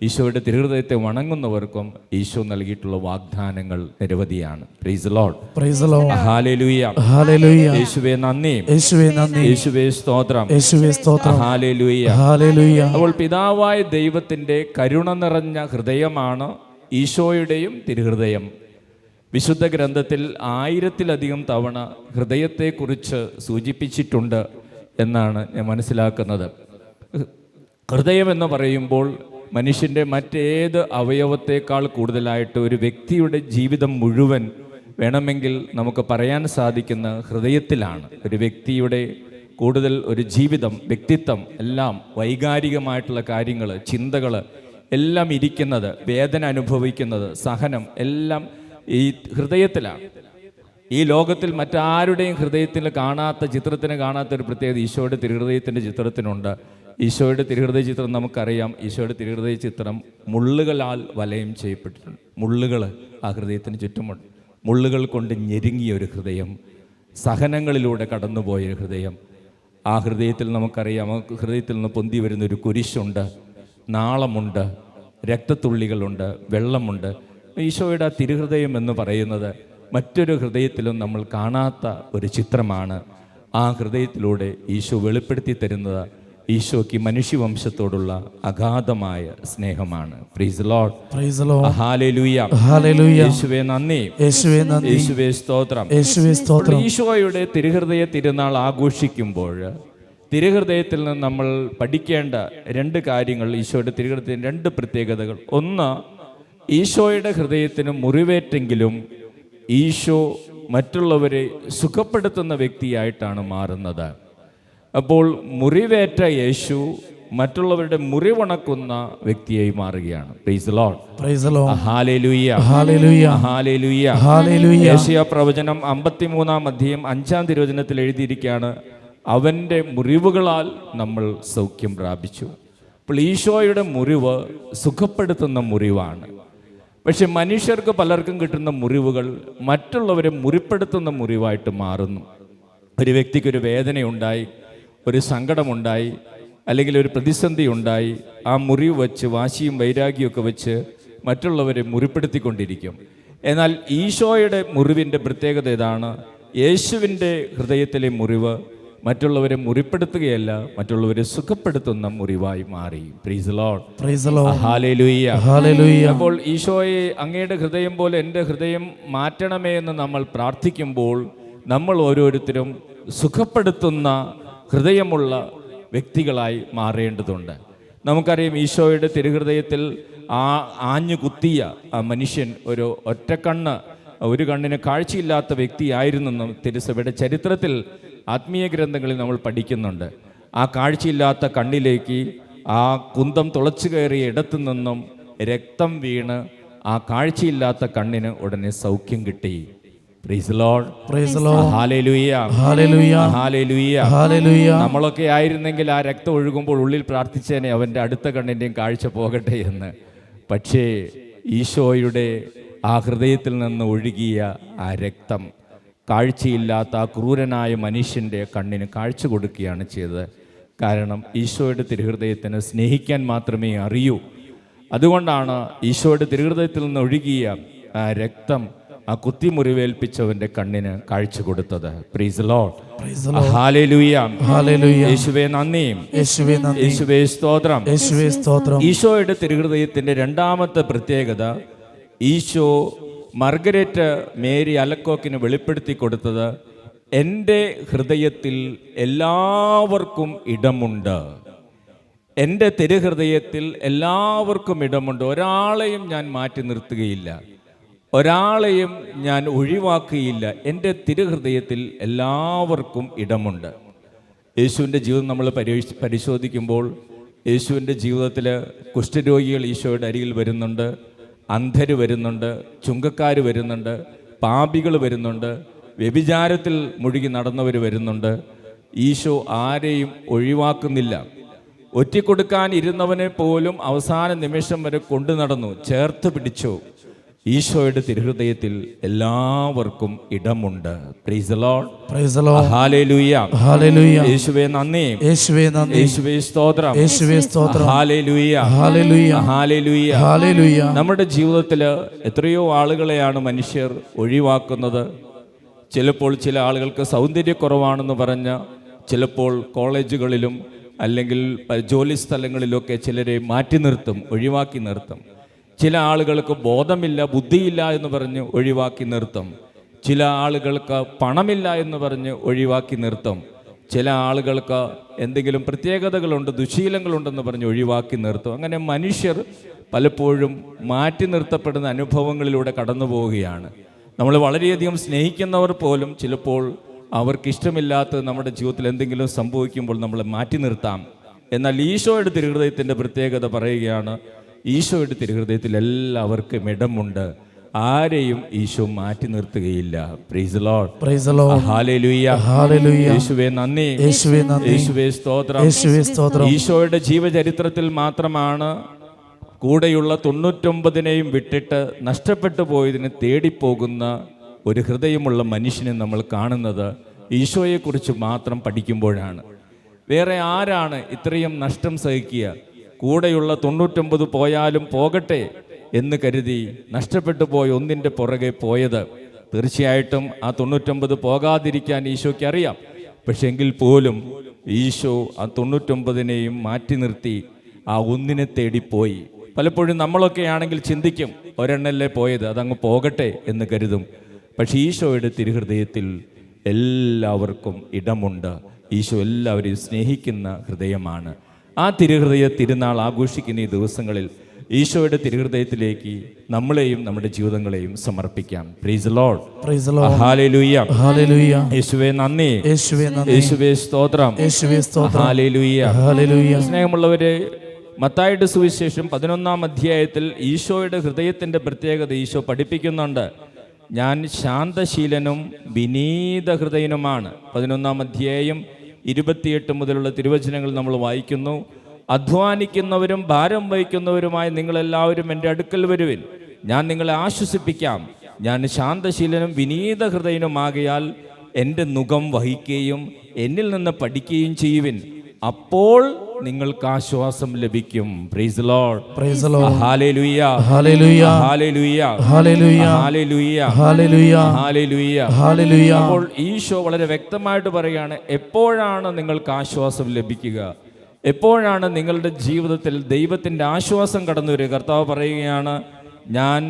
Speaker 1: ഈശോയുടെ തിരുഹൃദയത്തെ വണങ്ങുന്നവർക്കും ഈശോ നൽകിയിട്ടുള്ള വാഗ്ദാനങ്ങൾ നിരവധിയാണ്. Price the Lord,
Speaker 2: praise the Lord,
Speaker 1: hallelujah,
Speaker 2: hallelujah.
Speaker 1: യേശുവേ നന്ദി,
Speaker 2: യേശുവേ നന്ദി,
Speaker 1: യേശുവേ സ്തോത്രം,
Speaker 2: യേശുവേ സ്തോത്രം,
Speaker 1: ഹല്ലേലൂയ,
Speaker 2: ഹല്ലേലൂയ.
Speaker 1: അപ്പോൾ പിതാവായ ദൈവത്തിൻ്റെ കരുണ നിറഞ്ഞ ഹൃദയമാണ് ഈശോയുടെയും തിരുഹൃദയം. വിശുദ്ധ ഗ്രന്ഥത്തിൽ 1000-ലധികം തവണ ഹൃദയത്തെക്കുറിച്ച് സൂചിപ്പിച്ചിട്ടുണ്ട് എന്നാണ് ഞാൻ മനസ്സിലാക്കുന്നത്. ഹൃദയം എന്ന് പറയുമ്പോൾ മനുഷ്യൻ്റെ മറ്റേത് അവയവത്തേക്കാൾ കൂടുതലായിട്ട് ഒരു വ്യക്തിയുടെ ജീവിതം മുഴുവൻ വേണമെങ്കിൽ നമുക്ക് പറയാൻ സാധിക്കുന്ന ഹൃദയത്തിലാണ്. ഒരു വ്യക്തിയുടെ കൂടുതൽ ഒരു ജീവിതം, വ്യക്തിത്വം എല്ലാം, വൈകാരികമായിട്ടുള്ള കാര്യങ്ങൾ, ചിന്തകൾ എല്ലാം ഇരിക്കുന്നത്, വേദന അനുഭവിക്കുന്നത്, സഹനം എല്ലാം ഈ ഹൃദയത്തിലാണ്. ഈ ലോകത്തിൽ മറ്റാരുടെയും ഹൃദയത്തിൽ കാണാത്ത, ചിത്രത്തിന് കാണാത്ത ഒരു പ്രത്യേകത ഈശോയുടെ തിരുഹൃദയത്തിൻ്റെ ചിത്രത്തിനുണ്ട്. ഈശോയുടെ തിരുഹൃദയ ചിത്രം നമുക്കറിയാം. ഈശോയുടെ തിരുഹൃദയ ചിത്രം മുള്ളുകളാൽ വലയം ചെയ്യപ്പെട്ടിട്ടുണ്ട്. മുള്ളുകൾ ആ ഹൃദയത്തിന് ചുറ്റുമുണ്ട്. മുള്ളുകൾ കൊണ്ട് ഞെരുങ്ങിയ ഒരു ഹൃദയം, സഹനങ്ങളിലൂടെ കടന്നുപോയ ഹൃദയം. ആ ഹൃദയത്തിൽ നമുക്കറിയാം, ഹൃദയത്തിൽ നിന്ന് പൊന്തി വരുന്ന ഒരു കുരിശുണ്ട്, നാളമുണ്ട്, രക്തത്തുള്ളികളുണ്ട്, വെള്ളമുണ്ട്. ഈശോയുടെ ആ തിരുഹൃദയം എന്ന് പറയുന്നത് മറ്റൊരു ഹൃദയത്തിലും നമ്മൾ കാണാത്ത ഒരു ചിത്രമാണ്. ആ ഹൃദയത്തിലൂടെ ഈശോ വെളിപ്പെടുത്തി തരുന്നത് ഈശോയ്ക്ക് മനുഷ്യവംശത്തോടുള്ള അഗാധമായ സ്നേഹമാണ്. Praise Lord,
Speaker 2: praise Lord,
Speaker 1: hallelujah,
Speaker 2: hallelujah.
Speaker 1: യേശുവേ നന്ദി,
Speaker 2: യേശുവേ നന്ദി,
Speaker 1: യേശുവേ സ്തോത്രം,
Speaker 2: യേശുവേ സ്തോത്രം.
Speaker 1: ഈശോയുടെ തിരുഹൃദയ തിരുനാൾ ആഘോഷിക്കുമ്പോൾ തിരുഹൃദയത്തിൽ നിന്ന് നമ്മൾ പഠിക്കേണ്ട രണ്ട് കാര്യങ്ങൾ, ഈശോയുടെ തിരുഹൃദയത്തിന് രണ്ട് പ്രത്യേകതകൾ. ഒന്ന്, ഈശോയുടെ ഹൃദയത്തിന് മുറിവേറ്റെങ്കിലും ഈശോ മറ്റുള്ളവരെ സുഖപ്പെടുത്തുന്ന വ്യക്തിയായിട്ടാണ് മാറുന്നത്. അപ്പോൾ മുറിവേറ്റ യേശു മറ്റുള്ളവരുടെ മുറിവുണക്കുന്ന വ്യക്തിയായി മാറുകയാണ്. Praise Lord,
Speaker 2: praise Lord,
Speaker 1: hallelujah,
Speaker 2: hallelujah,
Speaker 1: hallelujah,
Speaker 2: hallelujah.
Speaker 1: യെശയ്യാ പ്രവചനം 53-ാം അധ്യായം 5-ാം തിരുവചനത്തിൽ എഴുതിയിരിക്കുകയാണ്, അവൻ്റെ മുറിവുകളാൽ നമ്മൾ സൗഖ്യം പ്രാപിച്ചു. അപ്പോൾ ഈശോയുടെ മുറിവ് സുഖപ്പെടുത്തുന്ന മുറിവാണ്. പക്ഷെ മനുഷ്യർക്ക് പലർക്കും കിട്ടുന്ന മുറിവുകൾ മറ്റുള്ളവരെ മുറിപ്പെടുത്തുന്ന മുറിവായിട്ട് മാറുന്നു. ഒരു വ്യക്തിക്കൊരു വേദനയുണ്ടായി, ഒരു സങ്കടമുണ്ടായി, അല്ലെങ്കിൽ ഒരു പ്രതിസന്ധി ഉണ്ടായി, ആ മുറിവ് വെച്ച് വാശിയും വൈരാഗ്യമൊക്കെ വെച്ച് മറ്റുള്ളവരെ മുറിപ്പെടുത്തിക്കൊണ്ടിരിക്കും. എന്നാൽ ഈശോയുടെ മുറിവിൻ്റെ പ്രത്യേകത ഇതാണ്, യേശുവിൻ്റെ ഹൃദയത്തിലെ മുറിവ് മറ്റുള്ളവരെ മുറിപ്പെടുത്തുകയല്ല, മറ്റുള്ളവരെ സുഖപ്പെടുത്തുന്ന മുറിവായി മാറി. Praise Lord,
Speaker 2: praise Lord,
Speaker 1: hallelujah,
Speaker 2: hallelujah.
Speaker 1: അപ്പോൾ ഈശോയെ അങ്ങയുടെ ഹൃദയം പോലെ എൻ്റെ ഹൃദയം മാറ്റണമേ എന്ന് നമ്മൾ പ്രാർത്ഥിക്കുമ്പോൾ നമ്മൾ ഓരോരുത്തരും സുഖപ്പെടുത്തുന്ന ഹൃദയമുള്ള വ്യക്തികളായി മാറേണ്ടതുണ്ട്. നമുക്കറിയാം, ഈശോയുടെ തിരുഹൃദയത്തിൽ ആഞ്ഞു കുത്തിയ ആ മനുഷ്യൻ ഒരു ഒറ്റക്കണ്ണ്, ഒരു കണ്ണിന് കാഴ്ചയില്ലാത്ത വ്യക്തിയായിരുന്നെന്നും തിരുസഭയുടെ ചരിത്രത്തിൽ ആത്മീയ ഗ്രന്ഥങ്ങളിൽ നമ്മൾ പഠിക്കുന്നുണ്ട്. ആ കാഴ്ചയില്ലാത്ത കണ്ണിലേക്ക് ആ കുന്തം തുളച്ചു കയറിയ ഇടത്തു നിന്നും രക്തം വീണ് ആ കാഴ്ചയില്ലാത്ത കണ്ണിന് ഉടനെ സൗഖ്യം കിട്ടി. Praise Lord,
Speaker 2: praise Lord,
Speaker 1: hallelujah,
Speaker 2: hallelujah,
Speaker 1: hallelujah,
Speaker 2: hallelujah.
Speaker 1: നമ്മളൊക്കെ ആയിരുന്നെങ്കിൽ ആ രക്തം ഒഴുകുമ്പോൾ ഉള്ളിൽ പ്രാർത്ഥിച്ചേനെ അവൻ്റെ അടുത്ത കണ്ണിൻ്റെയും കാഴ്ച പോകട്ടെ എന്ന്. പക്ഷേ ഈശോയുടെ ആ ഹൃദയത്തിൽ നിന്ന് ഒഴുകിയ ആ രക്തം കാഴ്ചയില്ലാത്ത ആ ക്രൂരനായ മനുഷ്യൻ്റെ കണ്ണിന് കാഴ്ച കൊടുക്കുകയാണ് ചെയ്തത്. കാരണം ഈശോയുടെ തിരുഹൃദയത്തിന് സ്നേഹിക്കാൻ മാത്രമേ അറിയൂ. അതുകൊണ്ടാണ് ഈശോയുടെ തിരുഹൃദയത്തിൽ നിന്ന് ഒഴുകിയ ആ രക്തം ആ കുത്തിമുറിവേൽപ്പിച്ചവൻ്റെ കണ്ണിന് കാഴ്ച കൊടുത്തത്. Praise Lord, hallelujah, hallelujah. യേശുവേ നന്ദി,
Speaker 2: യേശുവേ നന്ദി,
Speaker 1: യേശുവേ സ്തോത്രം,
Speaker 2: യേശുവേ സ്തോത്രം.
Speaker 1: ഈശോയുടെ തിരുഹൃദയത്തിൻ്റെ രണ്ടാമത്തെ പ്രത്യേകത, ഈശോ മാർഗരറ്റ് മേരി അലക്കോക്കിന് വെളിപ്പെടുത്തി കൊടുത്തത്, എൻ്റെ ഹൃദയത്തിൽ എല്ലാവർക്കും ഇടമുണ്ട്. എൻ്റെ തിരുഹൃദയത്തിൽ എല്ലാവർക്കും ഇടമുണ്ട്. ഒരാളെയും ഞാൻ മാറ്റി നിർത്തുകയില്ല, ഒരാളെയും ഞാൻ ഒഴിവാക്കുകയില്ല. എൻ്റെ തിരുഹൃദയത്തിൽ എല്ലാവർക്കും ഇടമുണ്ട്. യേശുവിൻ്റെ ജീവിതം നമ്മൾ പരിശോധിക്കുമ്പോൾ യേശുവിൻ്റെ ജീവിതത്തിൽ കുഷ്ഠരോഗികൾ ഈശോയുടെ അരികിൽ വരുന്നുണ്ട്, അന്ധര് വരുന്നുണ്ട്, ചുങ്കക്കാർ വരുന്നുണ്ട്, പാപികൾ വരുന്നുണ്ട്, വ്യഭിചാരത്തിൽ മുഴുകി നടന്നവർ വരുന്നുണ്ട്. ഈശോ ആരെയും ഒഴിവാക്കുന്നില്ല. ഒറ്റിക്കൊടുക്കാൻ ഇരുന്നവനെ പോലും അവസാന നിമിഷം വരെ കൊണ്ടു നടന്നു, ചേർത്ത് പിടിച്ചു. ഈശോയുടെ തിരുഹൃദയത്തിൽ എല്ലാവർക്കും ഇടമുണ്ട്. Praise the Lord,
Speaker 2: praise the Lord,
Speaker 1: hallelujah,
Speaker 2: hallelujah.
Speaker 1: യേശുവേ നന്ദി,
Speaker 2: യേശുവേ നന്ദി,
Speaker 1: യേശുവേ സ്തോത്രം,
Speaker 2: യേശുവേ സ്തോത്രം,
Speaker 1: ഹല്ലേലൂയ,
Speaker 2: ഹല്ലേലൂയ,
Speaker 1: ഹല്ലേലൂയ,
Speaker 2: ഹല്ലേലൂയ.
Speaker 1: നമ്മുടെ ജീവിതത്തിൽ എത്രയോ ആളുകളെയാണ് മനുഷ്യർ ഒഴിവാക്കുന്നത്. ചിലപ്പോൾ ചില ആളുകൾക്ക് സൗന്ദര്യക്കുറവാണെന്ന് പറഞ്ഞ് ചിലപ്പോൾ കോളേജുകളിലും അല്ലെങ്കിൽ ജോലി സ്ഥലങ്ങളിലൊക്കെ ചിലരെ മാറ്റി നിർത്തും, ഒഴിവാക്കി നിർത്തും. ചില ആളുകൾക്ക് ബോധമില്ല, ബുദ്ധിയില്ല എന്ന് പറഞ്ഞ് ഒഴിവാക്കി നിർത്തും. ചില ആളുകൾക്ക് പണമില്ല എന്ന് പറഞ്ഞ് ഒഴിവാക്കി നിർത്തും. ചില ആളുകൾക്ക് എന്തെങ്കിലും പ്രത്യേകതകളുണ്ട്, ദുശീലങ്ങളുണ്ടെന്ന് പറഞ്ഞ് ഒഴിവാക്കി നിർത്തും. അങ്ങനെ മനുഷ്യർ പലപ്പോഴും മാറ്റി നിർത്തപ്പെടുന്ന അനുഭവങ്ങളിലൂടെ കടന്നു പോവുകയാണ്. നമ്മൾ വളരെയധികം സ്നേഹിക്കുന്നവർ പോലും ചിലപ്പോൾ അവർക്കിഷ്ടമില്ലാത്തത് നമ്മുടെ ജീവിതത്തിൽ എന്തെങ്കിലും സംഭവിക്കുമ്പോൾ നമ്മളെ മാറ്റി നിർത്താം. എന്നാൽ ഈശോയുടെ തിരുഹൃദയത്തിൻ്റെ പ്രത്യേകത പറയുകയാണ്, ഈശോയുടെ തിരുഹൃദയത്തിൽ എല്ലാവർക്കും ഇടമുണ്ട്. ആരെയും ഈശോ മാറ്റി നിർത്തുകയില്ല. Praise the Lord.
Speaker 2: Praise the Lord.
Speaker 1: Hallelujah.
Speaker 2: Hallelujah.
Speaker 1: യേശുവേ നന്ദി.
Speaker 2: യേശുവേ നന്ദി.
Speaker 1: യേശുവേ സ്തോത്രം.
Speaker 2: യേശുവേ സ്തോത്രം.
Speaker 1: ഈശോയുടെ ജീവചരിത്രത്തിൽ മാത്രമാണ് കൂടെയുള്ള 99നെയും വിട്ടിട്ട് നഷ്ടപ്പെട്ടു പോയതിന് തേടിപ്പോകുന്ന ഒരു ഹൃദയമുള്ള മനുഷ്യനെ നമ്മൾ കാണുന്നത് ഈശോയെക്കുറിച്ച് മാത്രം പഠിക്കുമ്പോഴാണ്. വേറെ ആരാണ് ഇത്രയും നഷ്ടം സഹിക്കുക? കൂടെയുള്ള 99 പോയാലും പോകട്ടെ എന്ന് കരുതി നഷ്ടപ്പെട്ടു പോയ ഒന്നിൻ്റെ പുറകെ പോയത്. തീർച്ചയായിട്ടും ആ 99 പോകാതിരിക്കാൻ ഈശോയ്ക്ക് അറിയാം. പക്ഷെ എങ്കിൽ പോലും ഈശോ ആ 99നെയും മാറ്റി നിർത്തി ആ ഒന്നിനെ തേടിപ്പോയി. പലപ്പോഴും നമ്മളൊക്കെ ആണെങ്കിൽ ചിന്തിക്കും, ഒരെണ്ണല്ലേ പോയത്, അതങ്ങ് പോകട്ടെ എന്ന് കരുതും. പക്ഷെ ഈശോയുടെ തിരുഹൃദയത്തിൽ എല്ലാവർക്കും ഇടമുണ്ട്. ഈശോ എല്ലാവരെയും സ്നേഹിക്കുന്ന ഹൃദയമാണ്. ആ തിരുഹൃദയ തിരുനാൾ ആഘോഷിക്കുന്ന ഈ ദിവസങ്ങളിൽ ഈശോയുടെ തിരുഹൃദയത്തിലേക്ക് നമ്മളെയും നമ്മുടെ ജീവിതങ്ങളെയും സമർപ്പിക്കാം. Price the Lord.
Speaker 2: Praise the Lord.
Speaker 1: Hallelujah.
Speaker 2: Hallelujah.
Speaker 1: യേശുവേ നന്ദി.
Speaker 2: യേശുവേ നന്ദി.
Speaker 1: യേശുവേ സ്തോത്രം.
Speaker 2: യേശുവേ സ്തോത്രം.
Speaker 1: ഹല്ലേലൂയ.
Speaker 2: ഹല്ലേലൂയ.
Speaker 1: സ്നേഹമുള്ളവരെ, മത്തായിയുടെ സുവിശേഷം 11-ാം അധ്യായത്തിൽ ഈശോയുടെ ഹൃദയത്തിൻ്റെ പ്രത്യേകത ഈശോ പഠിപ്പിക്കുന്നുണ്ട്. ഞാൻ ശാന്തശീലനും വിനീത ഹൃദയനുമാണ്. 11-ാം അധ്യായം 28 മുതലുള്ള തിരുവചനങ്ങൾ നമ്മൾ വായിക്കുന്നു. അധ്വാനിക്കുന്നവരും ഭാരം വഹിക്കുന്നവരുമായി നിങ്ങളെല്ലാവരും എൻ്റെ അടുക്കൽ വരുവിൻ, ഞാൻ നിങ്ങളെ ആശ്വസിപ്പിക്കാം. ഞാൻ ശാന്തശീലനും വിനീത ഹൃദയനുമാകയാൽ എൻ്റെ നുകം വഹിക്കുകയും എന്നിൽ നിന്ന് പഠിക്കുകയും ചെയ്യുവിൻ, അപ്പോൾ നിങ്ങൾക്ക് ആശ്വാസം ലഭിക്കും. Price the Lord.
Speaker 2: Praise the Lord.
Speaker 1: Hallelujah.
Speaker 2: Hallelujah.
Speaker 1: Hallelujah.
Speaker 2: Hallelujah.
Speaker 1: Hallelujah.
Speaker 2: Hallelujah.
Speaker 1: Hallelujah.
Speaker 2: Hallelujah.
Speaker 1: അപ്പോൾ ഈശോ വളരെ വ്യക്തമായിട്ട് പറയുകയാണ്, എപ്പോഴാണ് നിങ്ങൾക്ക് ആശ്വാസം ലഭിക്കുക? എപ്പോഴാണ് നിങ്ങളുടെ ജീവിതത്തിൽ ദൈവത്തിൻ്റെ ആശ്വാസം കടന്നു വരിക? കർത്താവ് പറയുകയാണ്, ഞാൻ